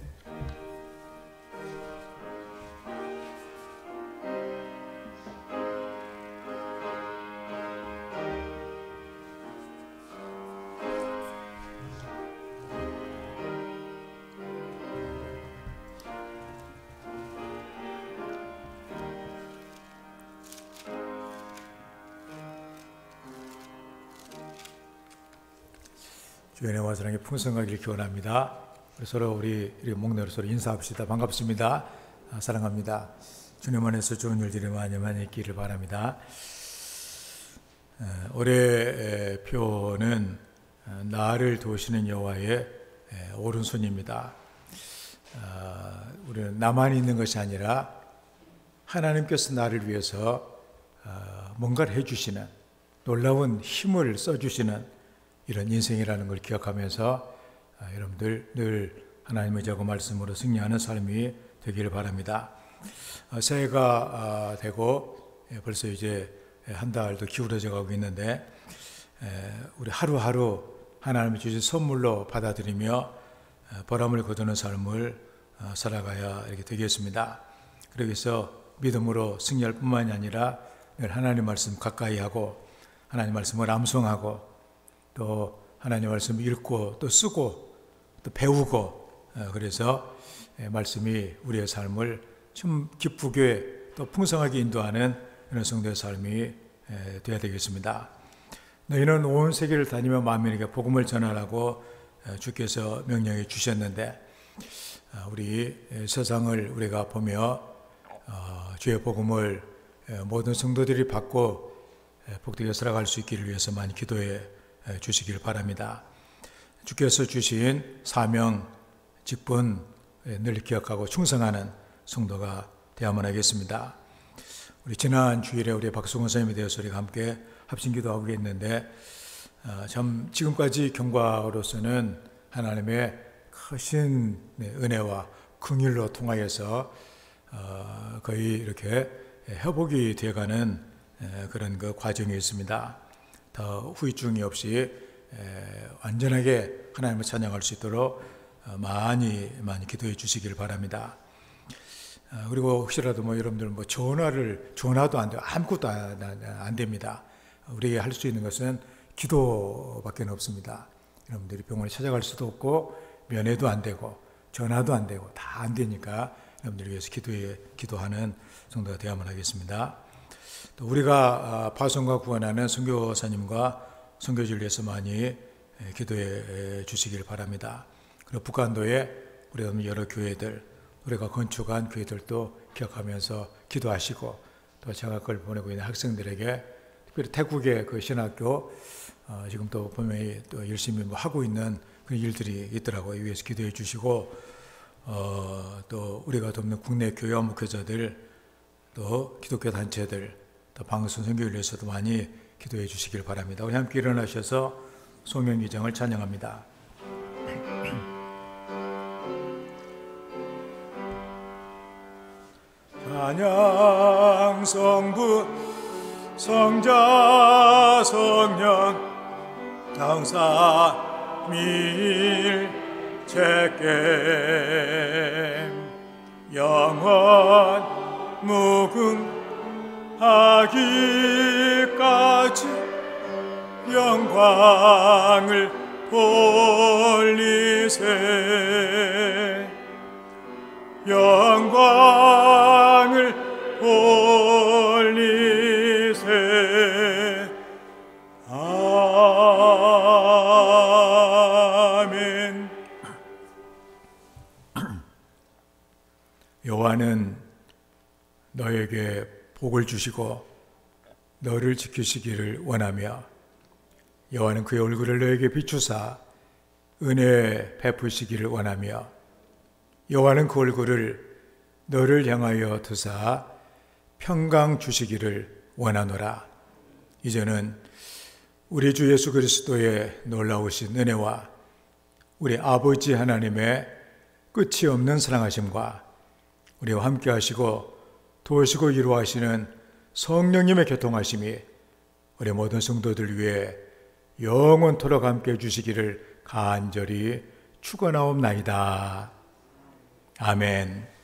주의 은혜와 사랑이 풍성하길 기원합니다. 서로 우리 목내로 서로 인사합시다. 반갑습니다. 사랑합니다. 주님 안에서 좋은 일들이 많이 많이 있기를 바랍니다. 올해 표는 나를 도우시는 여호와의 오른손입니다. 우리는 나만 있는 것이 아니라 하나님께서 나를 위해서 뭔가를 해주시는 놀라운 힘을 써주시는 이런 인생이라는 걸 기억하면서 여러분들 늘 하나님의 의지하고 말씀으로 승리하는 삶이 되기를 바랍니다. 새해가 되고 벌써 이제 한 달도 기울어져 가고 있는데 우리 하루하루 하나님이 주신 선물로 받아들이며 보람을 거두는 삶을 살아가야 이렇게 되겠습니다. 그러기 위해서 믿음으로 승리할 뿐만이 아니라 늘 하나님 말씀 가까이 하고 하나님 말씀을 암송하고 또 하나님 말씀 읽고 또 쓰고 또 배우고 그래서 말씀이 우리의 삶을 좀 기쁘게 또 풍성하게 인도하는 이런 성도의 삶이 되어야 되겠습니다. 너희는 온 세계를 다니며 만민에게 복음을 전하라고 주께서 명령해 주셨는데 우리 세상을 우리가 보며 주의 복음을 모든 성도들이 받고 복되게 살아갈 수 있기를 위해서 많이 기도해 주시길 바랍니다. 주께서 주신 사명, 직분 늘 기억하고 충성하는 성도가 되어야만 하겠습니다. 우리 지난 주일에 우리 박성훈 선생님에 대해서 우리가 함께 합심 기도하고 있는데 참 지금까지 경과로서는 하나님의 크신 은혜와 긍휼로 통하여서 거의 이렇게 회복이 되어가는 그런 그 과정이 있습니다. 더 후유증이 없이 완전하게 하나님을 찬양할 수 있도록 많이 기도해 주시길 바랍니다. 그리고 혹시라도 여러분들 전화도 안 돼요. 아무것도 안 됩니다. 우리가 할 수 있는 것은 기도밖에 없습니다. 여러분들이 병원에 찾아갈 수도 없고 면회도 안 되고 전화도 안 되고 다 안 되니까 여러분들을 위해서 기도하는 성도가 되어야만 하겠습니다. 또 우리가 파송과 구원하는 선교사님과 선교지를 위해서 많이 기도해 주시길 바랍니다. 그리고 북한도에 우리 여러 교회들, 우리가 건축한 교회들도 기억하면서 기도하시고 또 장학금을 보내고 있는 학생들에게 특별히 태국의 그 신학교 지금 또 분명히 또 열심히 하고 있는 그런 일들이 있더라고요. 이 위해서 기도해 주시고 또 우리가 돕는 국내 교회와 목회자들 또 기독교 단체들 또 방송 선교를 위해서도 많이 기도해 주시길 바랍니다. 우리 함께 일어나셔서 송명기정을 찬양합니다. 찬양 성부 성자 성령 당사 밀체계 영원 무궁하기까지 영광을 돌리세 영광을 돌리세 아멘. 여호와는 너에게 복을 주시고 너를 지키시기를 원하며 여호와는 그의 얼굴을 너에게 비추사 은혜 베푸시기를 원하며 여호와는 그 얼굴을 너를 향하여 드사 평강 주시기를 원하노라. 이제는 우리 주 예수 그리스도의 놀라우신 은혜와 우리 아버지 하나님의 끝이 없는 사랑하심과 우리와 함께 하시고 도우시고 이루하시는 성령님의 교통하심이 우리 모든 성도들 위해 영원토록 함께 해주시기를 간절히 축원하옵나이다. 아멘.